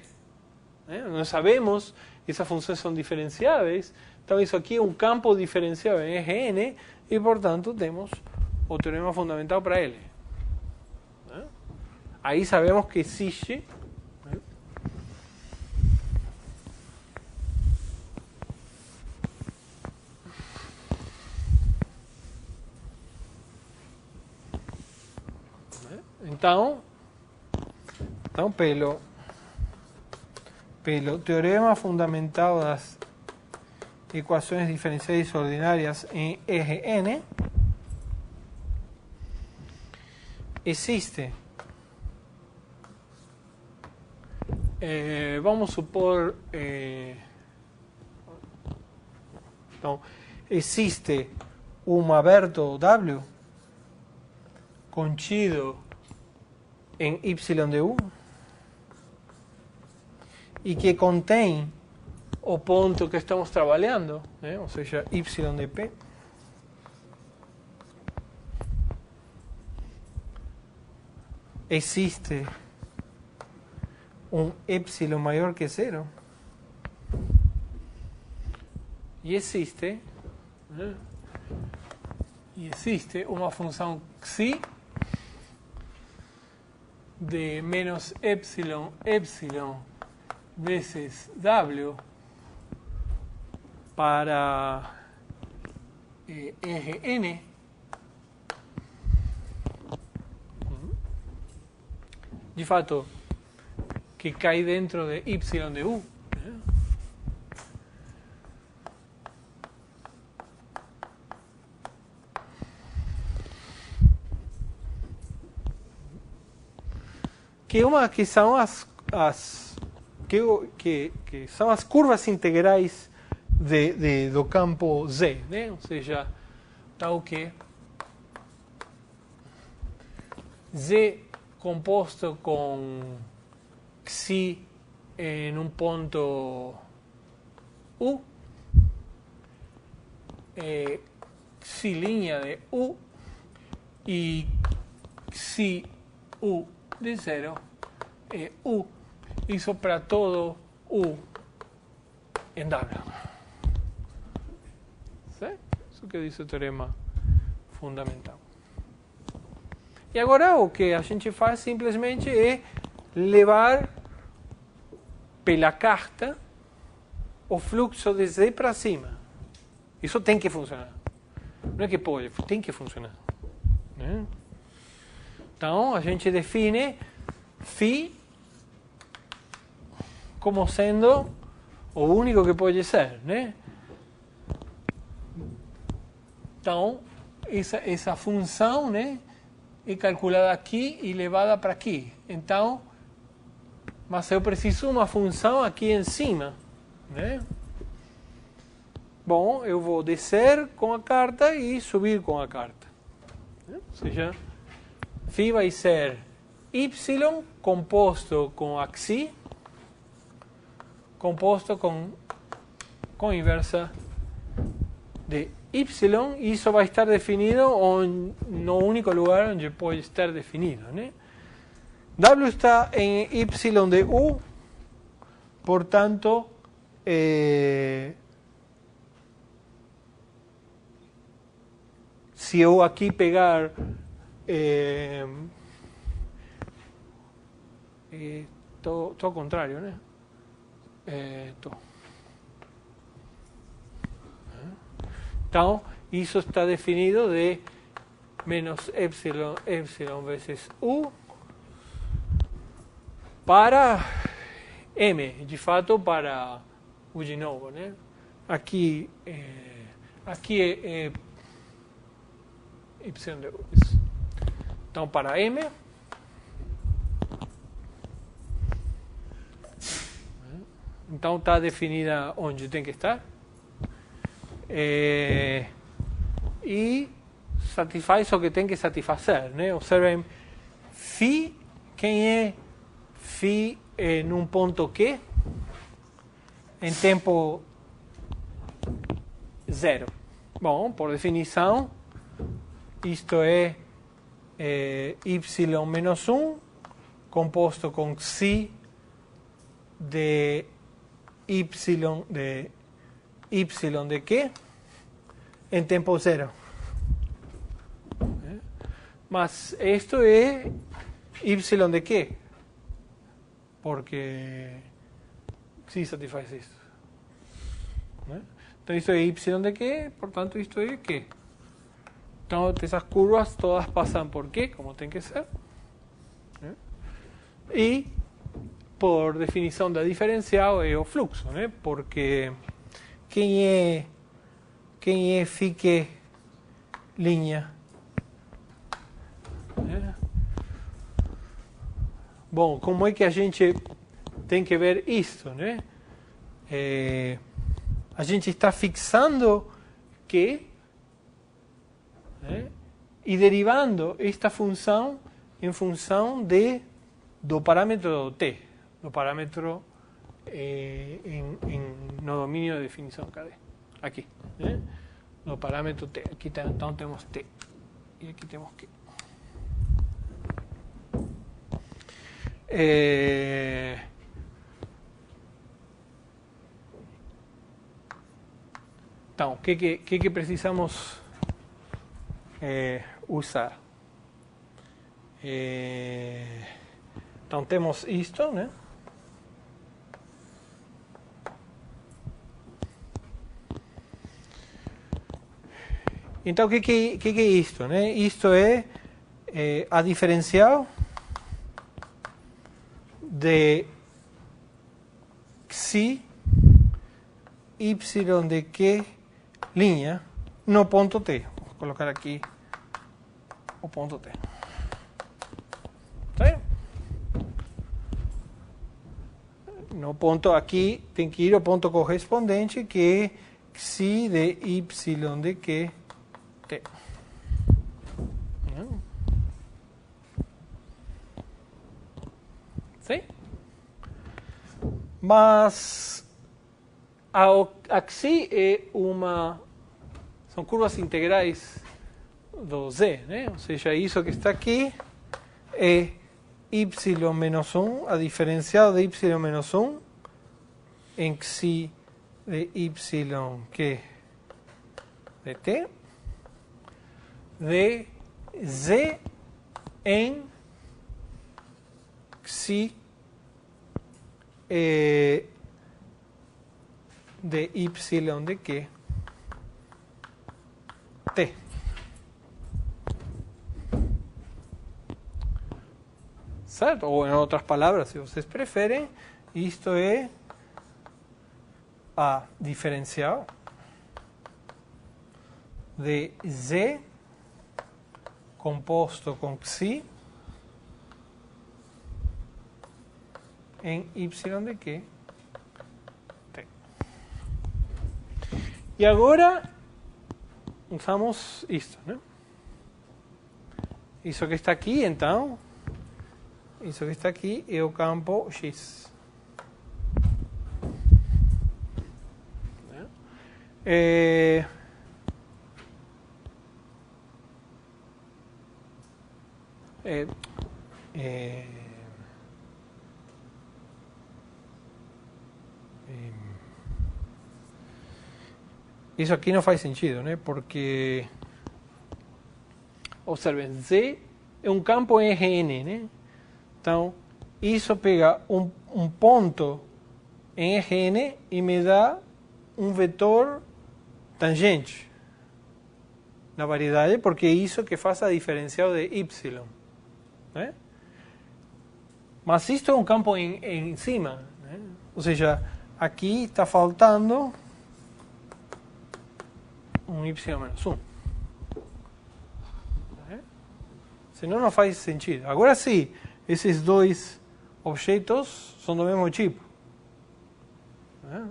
Nós sabemos que essas funções são diferenciáveis, então isso aqui é um campo diferenciável em Rn e, portanto, temos o teorema fundamental para ele. Aí sabemos que existe então pelo teorema fundamental das equações diferenciais ordinárias em Rn, existe, vamos supor, então, existe um aberto W contido em Y de U e que contém o ponto que estamos trabalhando, ou seja, Y de P. Existe um epsilon maior que zero e existe uma função xi de menos epsilon vezes w para Rn de fato que cai dentro de Y de U. Que são que são as curvas integrais do campo Z, né? Ou seja, tal que Z composto com xi em um ponto U, xi linha de U e xi U de 0 é U. Isso para todo U em W. Certo? Isso que diz o teorema fundamental. E agora o que a gente faz simplesmente é levar pela carta o fluxo de Z para cima. Isso tem que funcionar. Não é que pode, tem que funcionar. Né? Então, a gente define φ como sendo o único que pode ser. Né? Então, essa função, né, é calculada aqui e levada para aqui. Então, mas eu preciso uma função aqui em cima. Né? Bom, eu vou descer com a carta e subir com a carta. Ou seja, φ vai ser y composto com a xi, composto com inversa de y, e isso vai estar definido no único lugar onde pode estar definido. Né? W está em y de U, portanto, se eu aqui pegar tô ao contrário, né? Então, isso está definido de menos epsilon vezes U para M, de fato para U de novo, né? Aqui é y de U. Então, para M, então está definida onde tem que estar, e satisfaz o que tem que satisfazer, né? Observem, φ, quem é φ num ponto Q? Em tempo 0. Bom, por definição, isto é y menos 1 composto com xi de y de Q em tempo 0. Mas isto é y de Q, porque xi satisfaz isto. Então isto é y de Q, portanto isto é Q. Então essas curvas todas passam por Q, como tem que ser. E por definição da diferencial é o fluxo, né? Porque quem é φ Q linha? Bom, como é que a gente tem que ver isto, né? A gente está fixando Q, né? E derivando esta função em função do parâmetro T, do parâmetro no domínio de definição. Cadê? Aqui, né? No parâmetro T. Aqui então temos T e aqui temos Q. Então, o que precisamos usar? Então, temos isto, né? Então, o que é isto, né? Isto é a diferencial de xi y de Q linha no ponto T. Vou colocar aqui o ponto T. Tá? No ponto aqui tem que ir ao ponto correspondente, que é xi de y de Q T. ¿Sí? Mas aqui são curvas integrais do z, né? Ou seja, isso que está aqui é y menos 1, a diferencial de y menos 1 em xi de y que de t de z em xi de y de que t. Certo? Ou em outras palavras, se vocês preferem, isto é a diferencial de z composto com xi em y de que t. E agora usamos isto, né? Isso que está aqui, então, isso que está aqui é o campo X. Isso aqui não faz sentido, né? Porque, observem, Z é um campo em Rn, né? Então, isso pega um ponto em Rn e me dá um vetor tangente na variedade, porque é isso que faz a diferencial de y, né? Mas isto é um campo em cima, né? Ou seja, aqui está faltando um y menos 1. Né? Senão não faz sentido. Agora sim, esses dois objetos são do mesmo tipo. Né?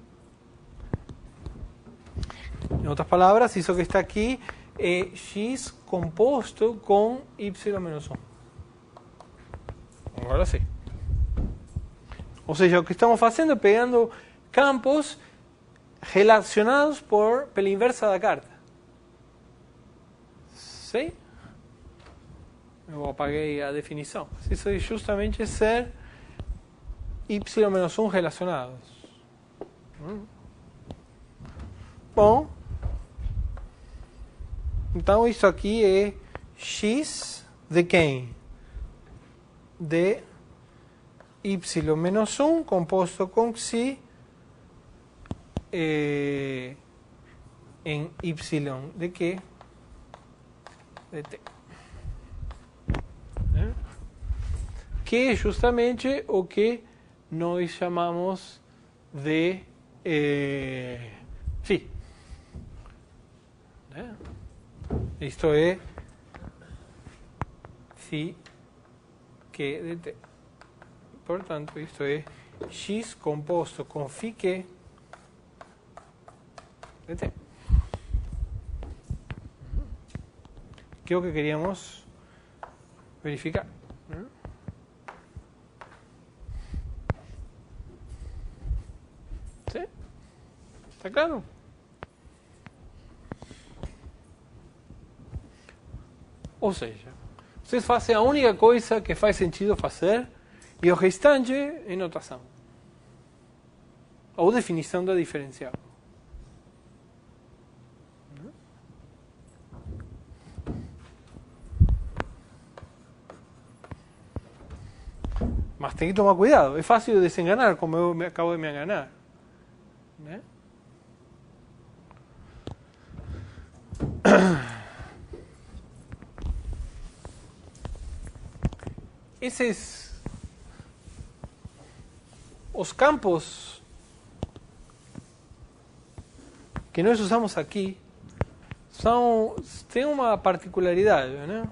Em outras palavras, isso que está aqui é x composto com y menos 1. Agora sim. Ou seja, o que estamos fazendo é pegando campos relacionados pela inversa da carta. Sim? Eu apaguei a definição. Isso é justamente ser y menos 1 relacionados. Bom, então isso aqui é x de quem? De y menos 1 composto com xi em y de que? De t. Que é justamente o que nós chamamos de phi. Isto é phi que de t. Portanto, isto é x composto com phi que de t. Que é o que queríamos verificar. ¿Sí? ¿Está claro? Ou seja, vocês fazem a única coisa que faz sentido fazer e o restante é notação. Ou definição da diferencial. Mas tem que tomar cuidado. É fácil desenganar, como eu acabo de me enganar. Né? Os campos que nós usamos aqui têm uma particularidade, né?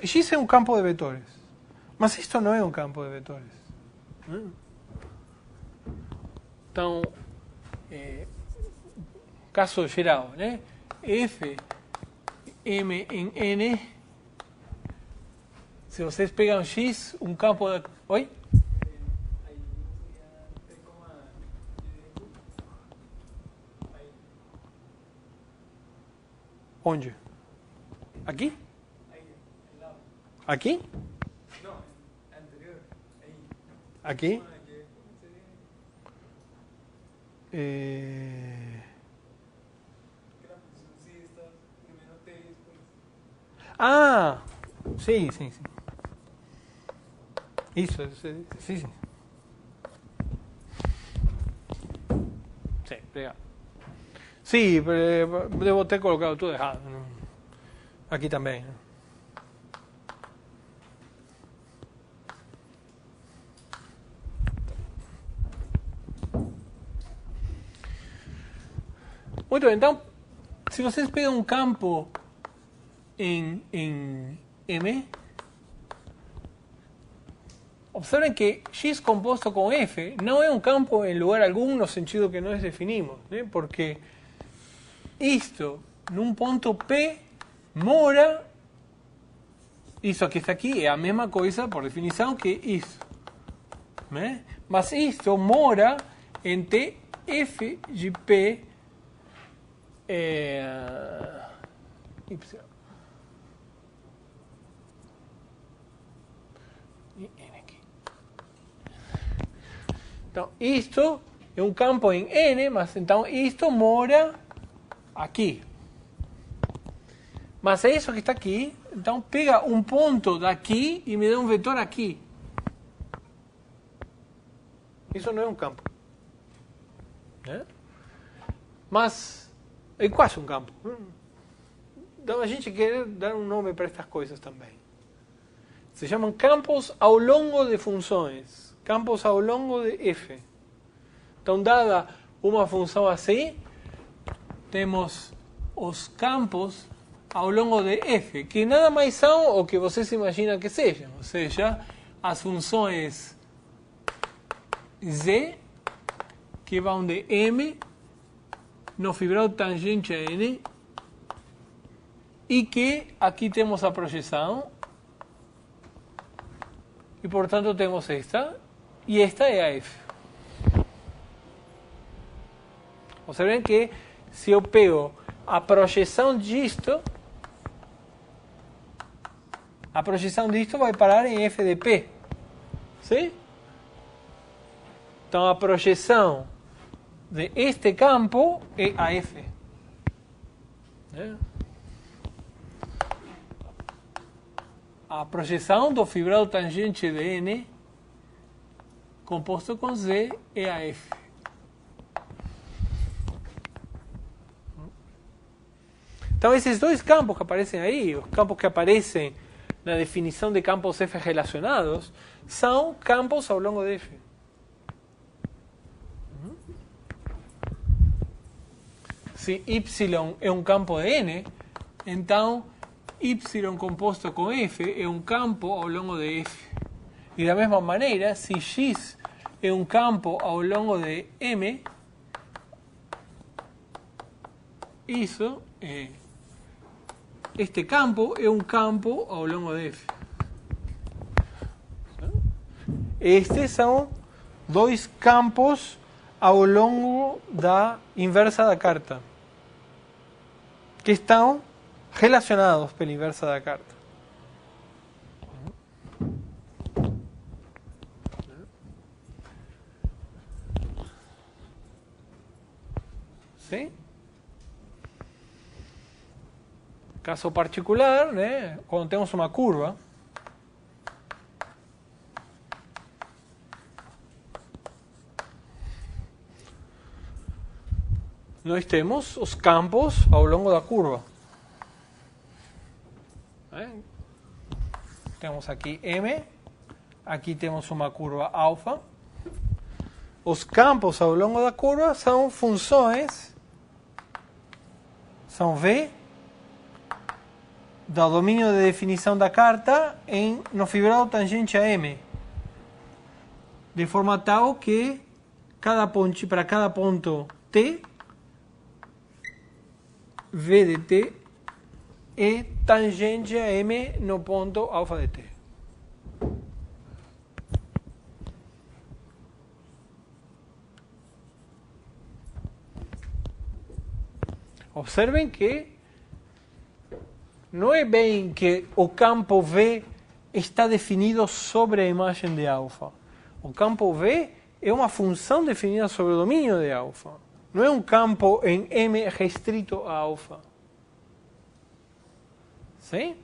X é um campo de vetores, mas isto não é um campo de vetores. Né? Então, caso geral, né? F, M em N Se vocês pegam X, um campo... Oi? Onde? Aqui? Aqui? Não, anterior. Aí. Aqui? Ah, sim, sim, sim. Isso, sim, sim. Sim, obrigado. Sim, devo ter colocado tudo errado. Aqui também. Muito bem, então, se vocês pegam um campo em M, observen que X composto com F não é um campo em lugar algum no sentido que nós definimos, né? Porque isto, num ponto P, mora, isso que está aqui é a mesma coisa, por definição, que isso. Né? Mas isto mora entre F de P Y. E N aqui. Então, isto é um campo em N, mas então isto mora aqui. Mas é isso que está aqui. Então, pega um ponto daqui e me dá um vetor aqui. Isso não é um campo. Né? Mas é quase um campo. Então, a gente quer dar um nome para estas coisas também. Se chamam campos ao longo de funções. Campos ao longo de F. Então, dada uma função assim, temos os campos ao longo de F, que nada mais são o que vocês imaginam que sejam. Ou seja, as funções Z, que vão de M no fibrado tangente a N, e que aqui temos a projeção, e portanto temos esta, e esta é a F. Observem que se eu pego a projeção disto vai parar em F de P. Sim? Então a projeção de este campo é a F. Né? A projeção do fibrado tangente de N composto com Z é a F. Então esses dois campos que aparecem aí, os campos que aparecem na definição de campos F relacionados, são campos ao longo de F. Se Y é um campo de N, então Y composto com F é um campo ao longo de F. E da mesma maneira, se X é um campo ao longo de M, isso é... Este campo é um campo ao longo de F. Estes são dois campos ao longo da inversa da carta, que estão relacionados pela inversa da carta. Sim? Caso particular, né? Quando temos uma curva, nós temos os campos ao longo da curva. Temos aqui M, aqui temos uma curva alfa. Os campos ao longo da curva são funções, são V, do domínio de definição da carta no fibrado tangente a M, de forma tal que para cada ponto T, V de T é tangente a M no ponto alfa de T. Observen que não é bem que o campo V está definido sobre a imagem de alfa. O campo V é uma função definida sobre o domínio de alfa. Não é um campo em M restrito a alfa. Sim?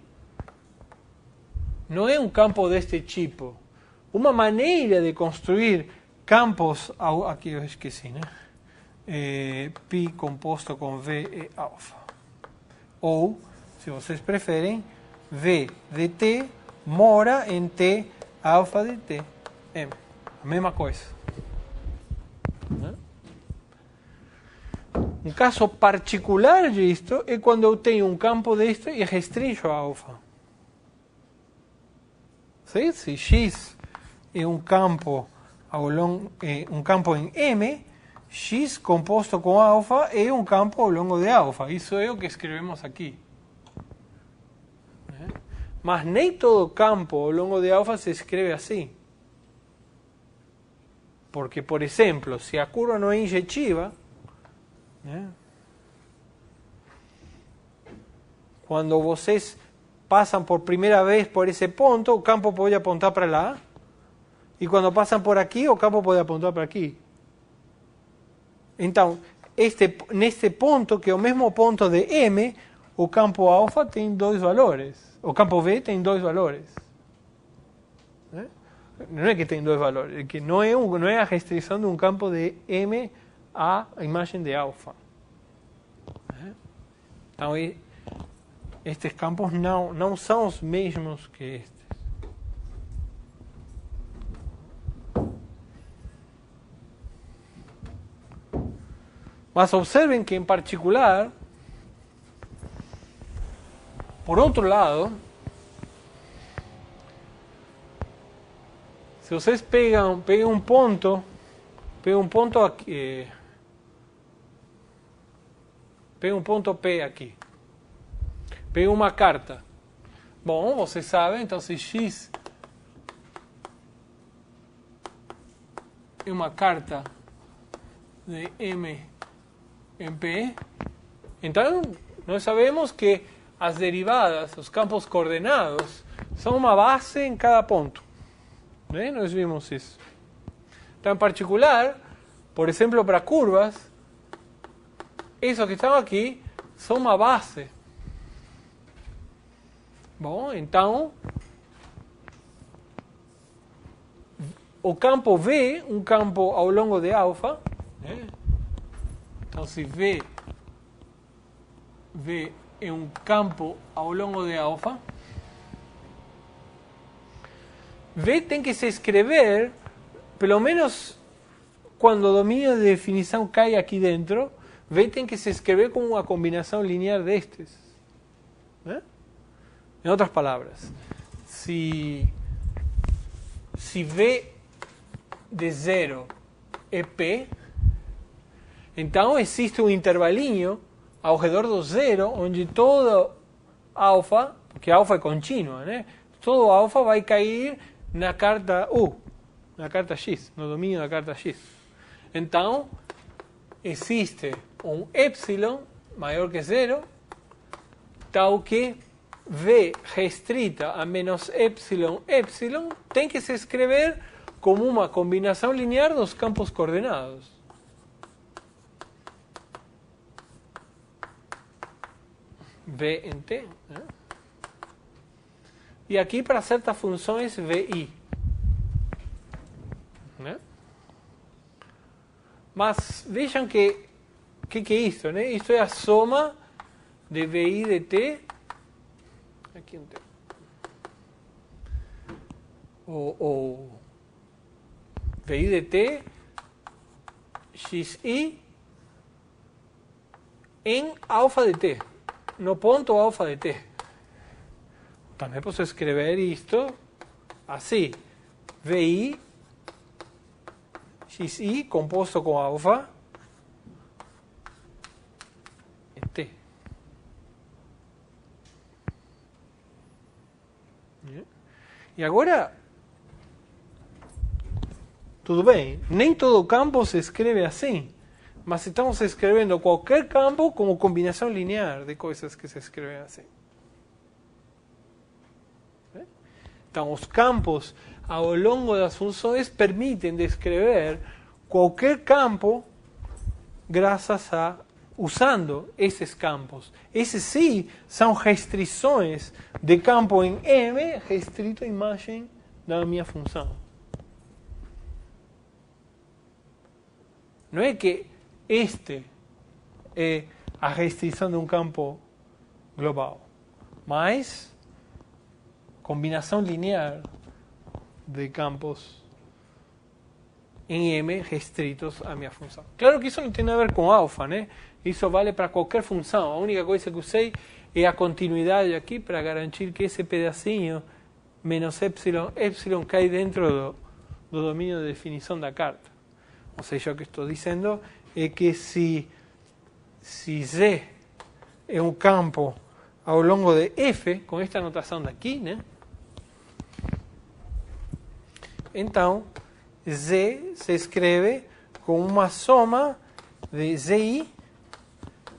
Não é um campo deste tipo. Uma maneira de construir campos... Aqui eu esqueci, né? Pi composto com V é alfa. Ou, se vocês preferem, V de T mora em T alfa de T. M. A mesma coisa. Um caso particular disto é quando eu tenho um campo deste e restringo a alfa. Sim? Se X é um campo em M, X composto com alfa é um campo ao longo de alfa. Isso é o que escrevemos aqui. Mas nem todo campo ao longo de alfa se escreve assim. Porque, por exemplo, se a curva não é injetiva, quando vocês passam por primeira vez por esse ponto, o campo pode apontar para lá. E quando passam por aqui, o campo pode apontar para aqui. Então, neste ponto, que é o mesmo ponto de M, o campo alfa tem dois valores. O campo V tem dois valores. Não é que tem dois valores, é que não é a restrição de um campo de M a imagem de alfa. Então, estes campos não são os mesmos que estes. Mas observen que, em particular, por outro lado, se vocês pegam um ponto aqui, pega um ponto P aqui, pega uma carta. Bom, vocês sabem, então se X é uma carta de M em P, então nós sabemos que as derivadas, os campos coordenados, são uma base em cada ponto. Nós vimos isso. Então, em particular, por exemplo, para curvas, esses que estão aqui são uma base. Bom, então, o campo V, um campo ao longo de alfa, então se V é um campo ao longo de alfa, V tem que se escrever, pelo menos quando o domínio de definição cai aqui dentro, V tem que se escrever como uma combinação linear destes. Em outras palavras, se V de 0 é P, então existe um intervalinho ao redor do zero, onde todo alfa, porque alfa é contínua, todo alfa vai cair na carta U, na carta X, no domínio da carta X. Então, existe um epsilon maior que zero, tal que V restrita a menos epsilon, epsilon, tem que se escrever como uma combinação linear dos campos coordenados. V em T. E aqui, para certas funções, VI. Mas vejam que é isso, Isto é a soma de VI de T. Aqui um T. O VI de T, XI, em alfa de T. No ponto alfa de T. Também posso escrever isto assim. VI, XI, composto com alfa, e T. E agora, tudo bem, nem todo campo se escreve assim. mas estamos escrevendo qualquer campo como combinação linear de coisas que se escrevem assim. Então, os campos ao longo das funções permitem descrever qualquer campo graças a usando esses campos. Esses sim são restrições de campo em M restrito à imagem da minha função. Não é que este é a restrição de um campo global, mas combinação linear de campos em M restritos à minha função. Claro que isso não tem nada a ver com alfa, né? Isso vale para qualquer função. A única coisa que usei é a continuidade aqui para garantir que esse pedacinho menos epsilon cai dentro do domínio de definição da carta. Ou seja, o que estou dizendo é que se Z é um campo ao longo de F, com esta notação daqui, né? Então, Z se escreve com uma soma de Zi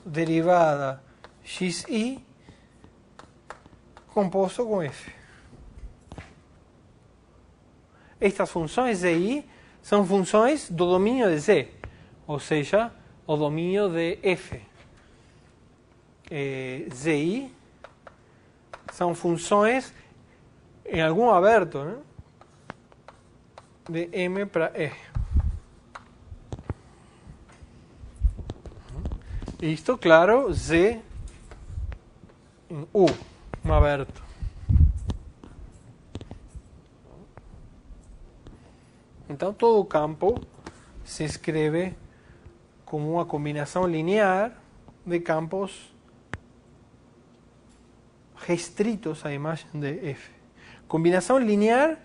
derivada Xi composto com F. Estas funções Zi são funções do domínio de Z, ou seja, o domínio de F. Zi são funções em algum aberto, né? De M para E. Isto, claro, Z em U, um aberto. Então, todo o campo se escreve como uma combinação linear de campos restritos à imagem de F. Combinação linear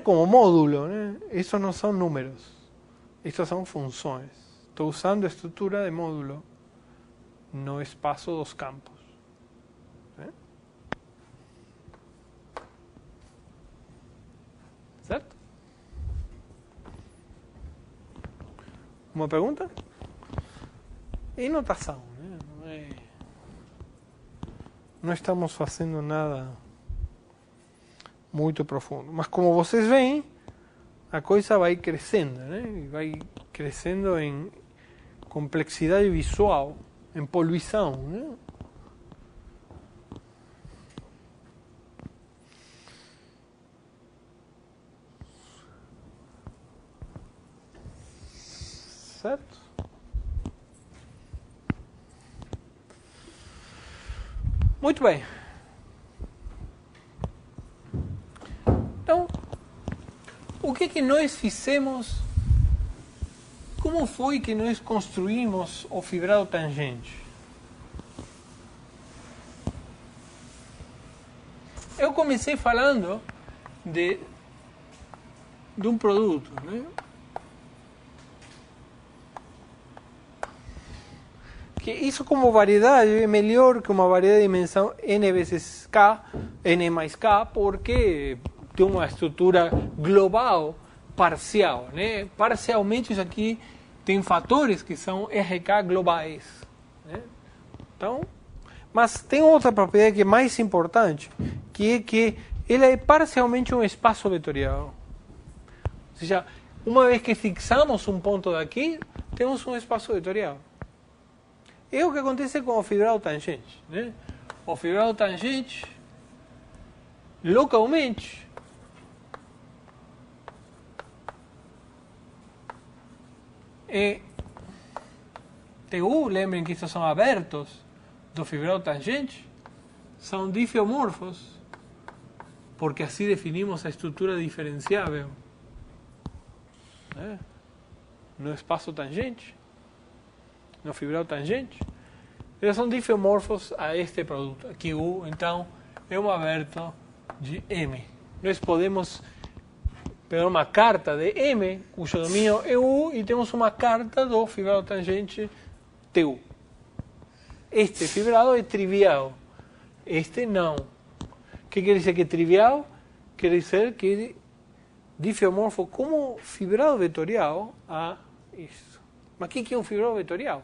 como módulo, né? Isso não são números, isso são funções. Estou usando a estrutura de módulo no espaço dos campos. Certo? Uma pergunta? E notação, né? Não estamos fazendo nada muito profundo. Mas como vocês veem, a coisa vai crescendo, né? Vai crescendo em complexidade visual, em poluição, né? Certo? Muito bem. Então, o que nós fizemos? Como foi que nós construímos o fibrado tangente? Eu comecei falando de um produto, né? Que isso como variedade é melhor que uma variedade de dimensão n vezes k, n mais k, porque tem uma estrutura global parcial, né? Parcialmente isso aqui tem fatores que são RK globais, né? Então, mas tem outra propriedade que é mais importante, que é que ela é parcialmente um espaço vetorial. Ou seja, uma vez que fixamos um ponto daqui, temos um espaço vetorial. É o que acontece com o fibrado tangente, né? O fibrado tangente, localmente, é TU, lembrem que estes são abertos do fibrado tangente, são difiomorfos, porque assim definimos a estrutura diferenciável, né? No espaço tangente, no fibrado tangente, eles são difiomorfos a este produto. Aqui U, então, é um aberto de M. Nós podemos pegar uma carta de M, cujo domínio é U, e temos uma carta do fibrado tangente TU. Este fibrado é trivial, este não. O que quer dizer que é trivial? Quer dizer que é difiomorfo como fibrado vetorial a isso. Mas o que é um fibrado vetorial?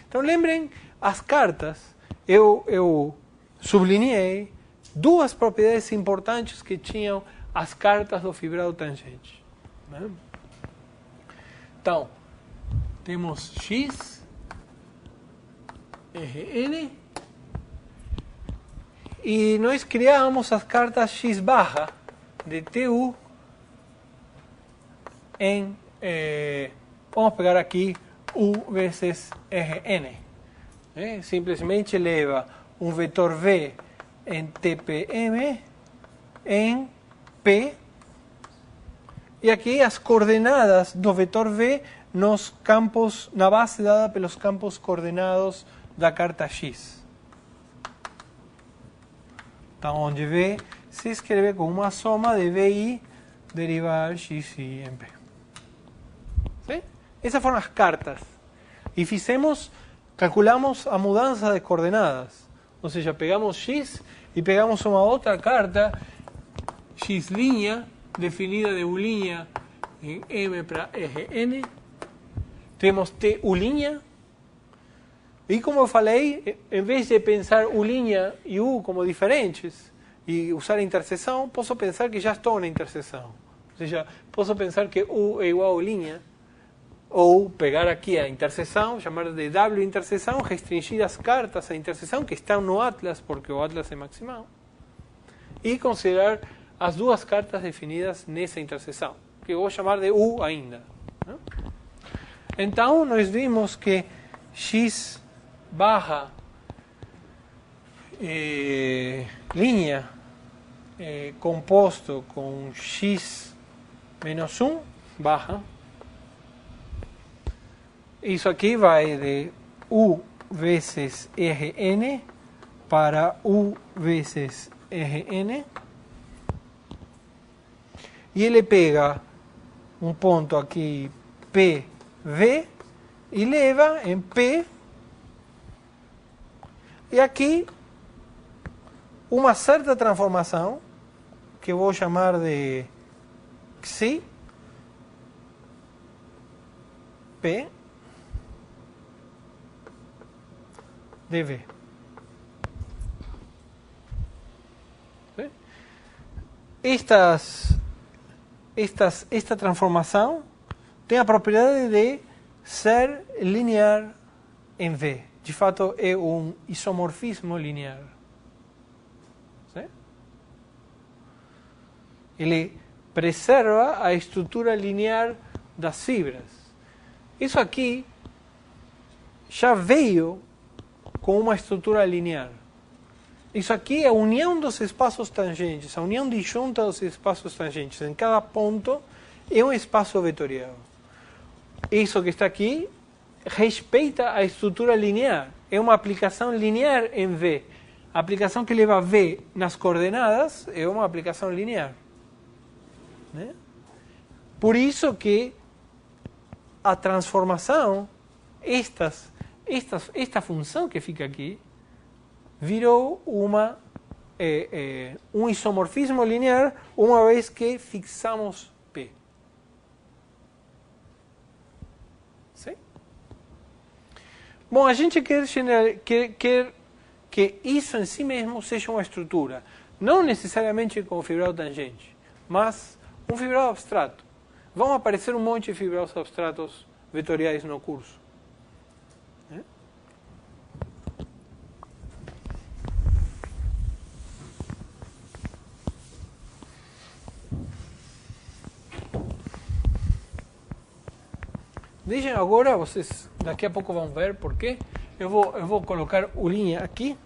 Então lembrem, as cartas, eu sublinhei duas propriedades importantes que tinham as cartas do fibrado tangente. Né? Então, temos X, Rn, e nós criamos as cartas X barra de TU em, vamos pegar aqui U vezes Rn. Simplesmente leva um vetor V em TPM em P, e aqui as coordenadas do vetor V nos campos, na base dada pelos campos coordenados da carta X. Então, onde V se escreve como uma soma de VI derivada XI em P. ¿Sí? Essas foram as cartas. E calculamos a mudança de coordenadas. Ou seja, pegamos X e pegamos uma outra carta, X', definida de U' em M para Rn. Temos TU'. E como eu falei, em vez de pensar U' e U como diferentes e usar a interseção, posso pensar que já estou na interseção. Ou seja, posso pensar que U é igual a U', ou pegar aqui a interseção, chamar de W interseção, restringir as cartas à interseção que estão no Atlas, porque o Atlas é maximal, e considerar as duas cartas definidas nessa interseção, que eu vou chamar de U ainda. Então, nós vimos que X barra linha composto com X menos 1 barra, isso aqui vai de U vezes Rn para U vezes Rn. E ele pega um ponto aqui PV e leva em P. E aqui uma certa transformação, que eu vou chamar de Xi P dV. Esta transformação tem a propriedade de ser linear em V. De fato, é um isomorfismo linear. ¿Sí? Ele preserva a estrutura linear das fibras. Isso aqui já veio com uma estrutura linear. Isso aqui é a união dos espaços tangentes, a união disjunta dos espaços tangentes. Em cada ponto é um espaço vetorial. Isso que está aqui respeita a estrutura linear. É uma aplicação linear em V. A aplicação que leva V nas coordenadas é uma aplicação linear. Né? Por isso que a transformação, esta função que fica aqui, virou um isomorfismo linear uma vez que fixamos P. Sim? Bom, a gente quer que isso em si mesmo seja uma estrutura, não necessariamente com fibrado tangente, mas um fibrado abstrato. Vão aparecer um monte de fibrados abstratos vetoriais no curso. Deixem agora, vocês daqui a pouco vão ver por quê. Eu vou colocar U' aqui.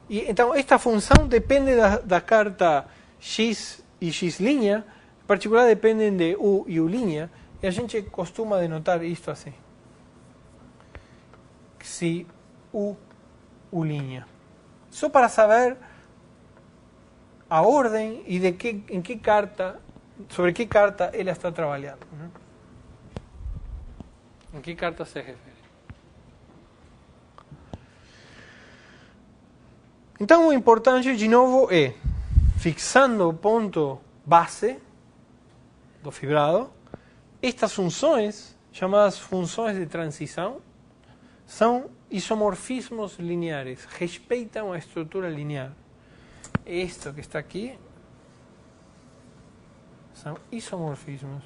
E, então, esta função depende da carta X e X', em particular dependem de U e U', e a gente costuma denotar isto assim. Xi U, U'. Só para saber a ordem e sobre que carta ela está trabalhando. Né? Em que carta se refere? Então, o importante, de novo, é, fixando o ponto base do fibrado, estas funções, chamadas funções de transição, são isomorfismos lineares, respeitam a estrutura linear. Esto que está aqui são isomorfismos.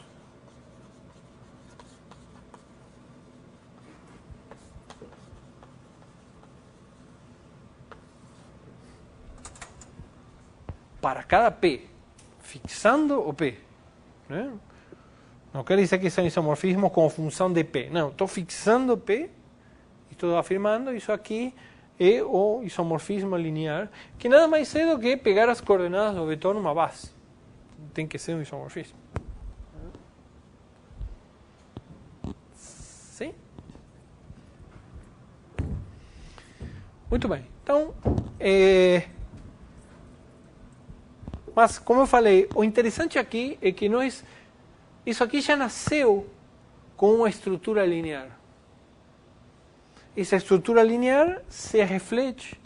Para cada P, fixando o P. Né? Não quer dizer que são isomorfismos como função de P. Não, estou fixando P e estou afirmando isso aqui é o isomorfismo linear, que nada mais é do que pegar as coordenadas do vetor numa base. Tem que ser um isomorfismo. Sim? Muito bem. Então, mas, como eu falei, o interessante aqui é que isso aqui já nasceu com uma estrutura linear. Essa estrutura linear se reflete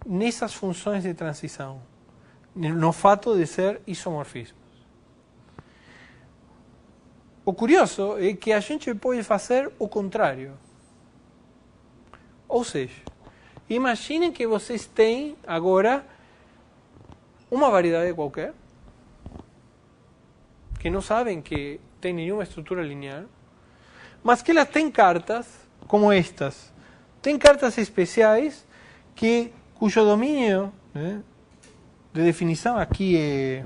nessas funções de transição, no fato de ser isomorfismos. O curioso é que a gente pode fazer o contrário. Ou seja, imaginem que vocês têm agora uma variedade qualquer, que não sabem que tem nenhuma estrutura linear, mas que ela tem cartas como estas. Tem cartas especiais cujo domínio, né, de definição aqui é...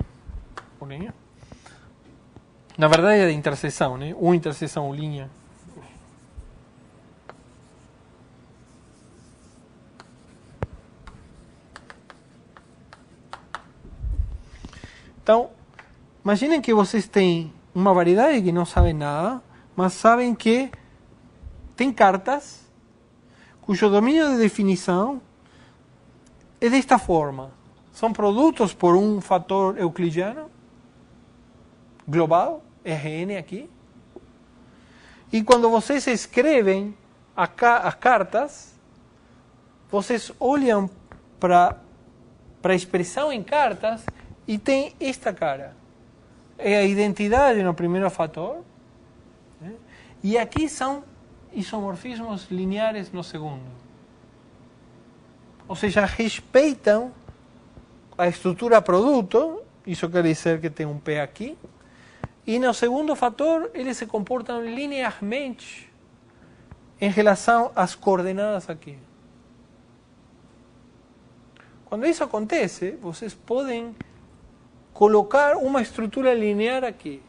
Na verdade é de interseção, né? Ou interseção ou linha. Então, imaginem que vocês têm uma variedade que não sabem nada, mas sabem que tem cartas cujo domínio de definição é desta forma. São produtos por um fator euclidiano global, Rn aqui. E quando vocês escrevem as cartas, vocês olham para a expressão em cartas e tem esta cara. É a identidade no primeiro fator, né? E aqui são isomorfismos lineares no segundo. Ou seja, respeitam a estrutura produto, isso quer dizer que tem um P aqui, e no segundo fator eles se comportam linearmente em relação às coordenadas aqui. Quando isso acontece, vocês podem colocar uma estrutura linear aqui.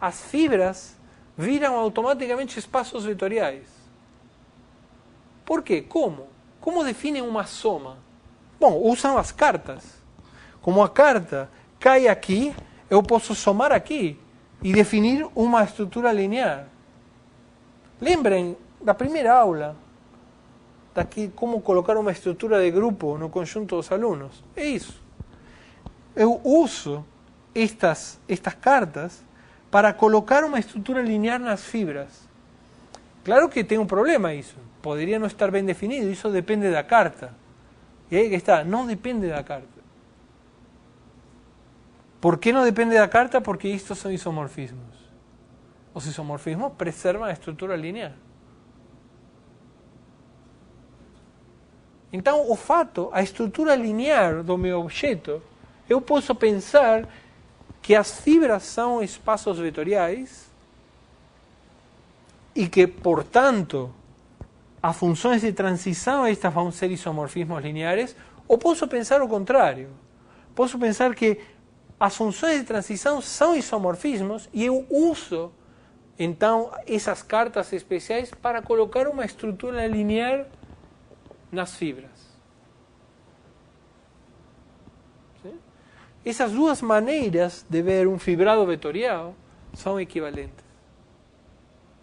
As fibras viram automaticamente espaços vetoriais. Por quê? Como? Como definem uma soma? Bom, usam as cartas. Como a carta cai aqui, eu posso somar aqui e definir uma estrutura linear. Lembrem da primeira aula, daqui como colocar uma estrutura de grupo no conjunto dos alunos. É isso. Eu uso estas cartas para colocar uma estrutura linear nas fibras. Claro que tem um problema isso. Poderia não estar bem definido. Isso depende da carta. E aí que está. Não depende da carta. Por que não depende da carta? Porque estes são isomorfismos. Os isomorfismos preservam a estrutura linear. Então, o fato, a estrutura linear do meu objeto, eu posso pensar que as fibras são espaços vetoriais e que, portanto, as funções de transição estas vão ser isomorfismos lineares, ou posso pensar o contrário. Posso pensar que as funções de transição são isomorfismos e eu uso, então, essas cartas especiais para colocar uma estrutura linear nas fibras. Essas duas maneiras de ver um fibrado vetorial são equivalentes.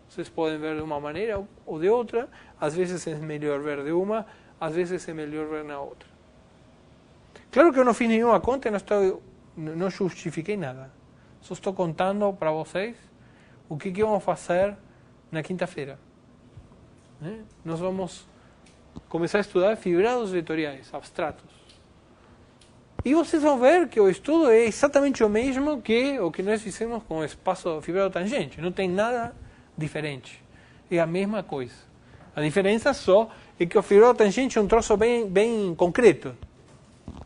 Vocês podem ver de uma maneira ou de outra, às vezes é melhor ver de uma, às vezes é melhor ver na outra. Claro que eu não fiz nenhuma conta, não justifiquei nada. Só estou contando para vocês o que vamos fazer na quinta-feira. Nós vamos começar a estudar fibrados vetoriais abstratos. E vocês vão ver que o estudo é exatamente o mesmo que o que nós fizemos com o espaço fibrado tangente. Não tem nada diferente. É a mesma coisa. A diferença só é que o fibrado tangente é um troço bem concreto.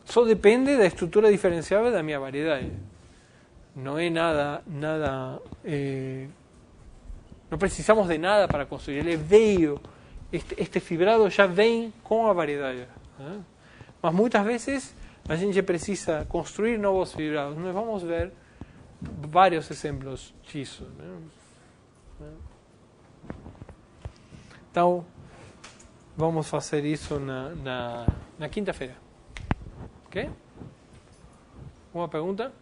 Só depende da estrutura diferenciável da minha variedade. Não é nada não precisamos de nada para construir. Ele veio, este fibrado já vem com a variedade. Né? Mas muitas vezes a gente precisa construir novos fibrados. Nós vamos ver vários exemplos disso. Né? Então, vamos fazer isso na quinta-feira. Ok? Uma pergunta?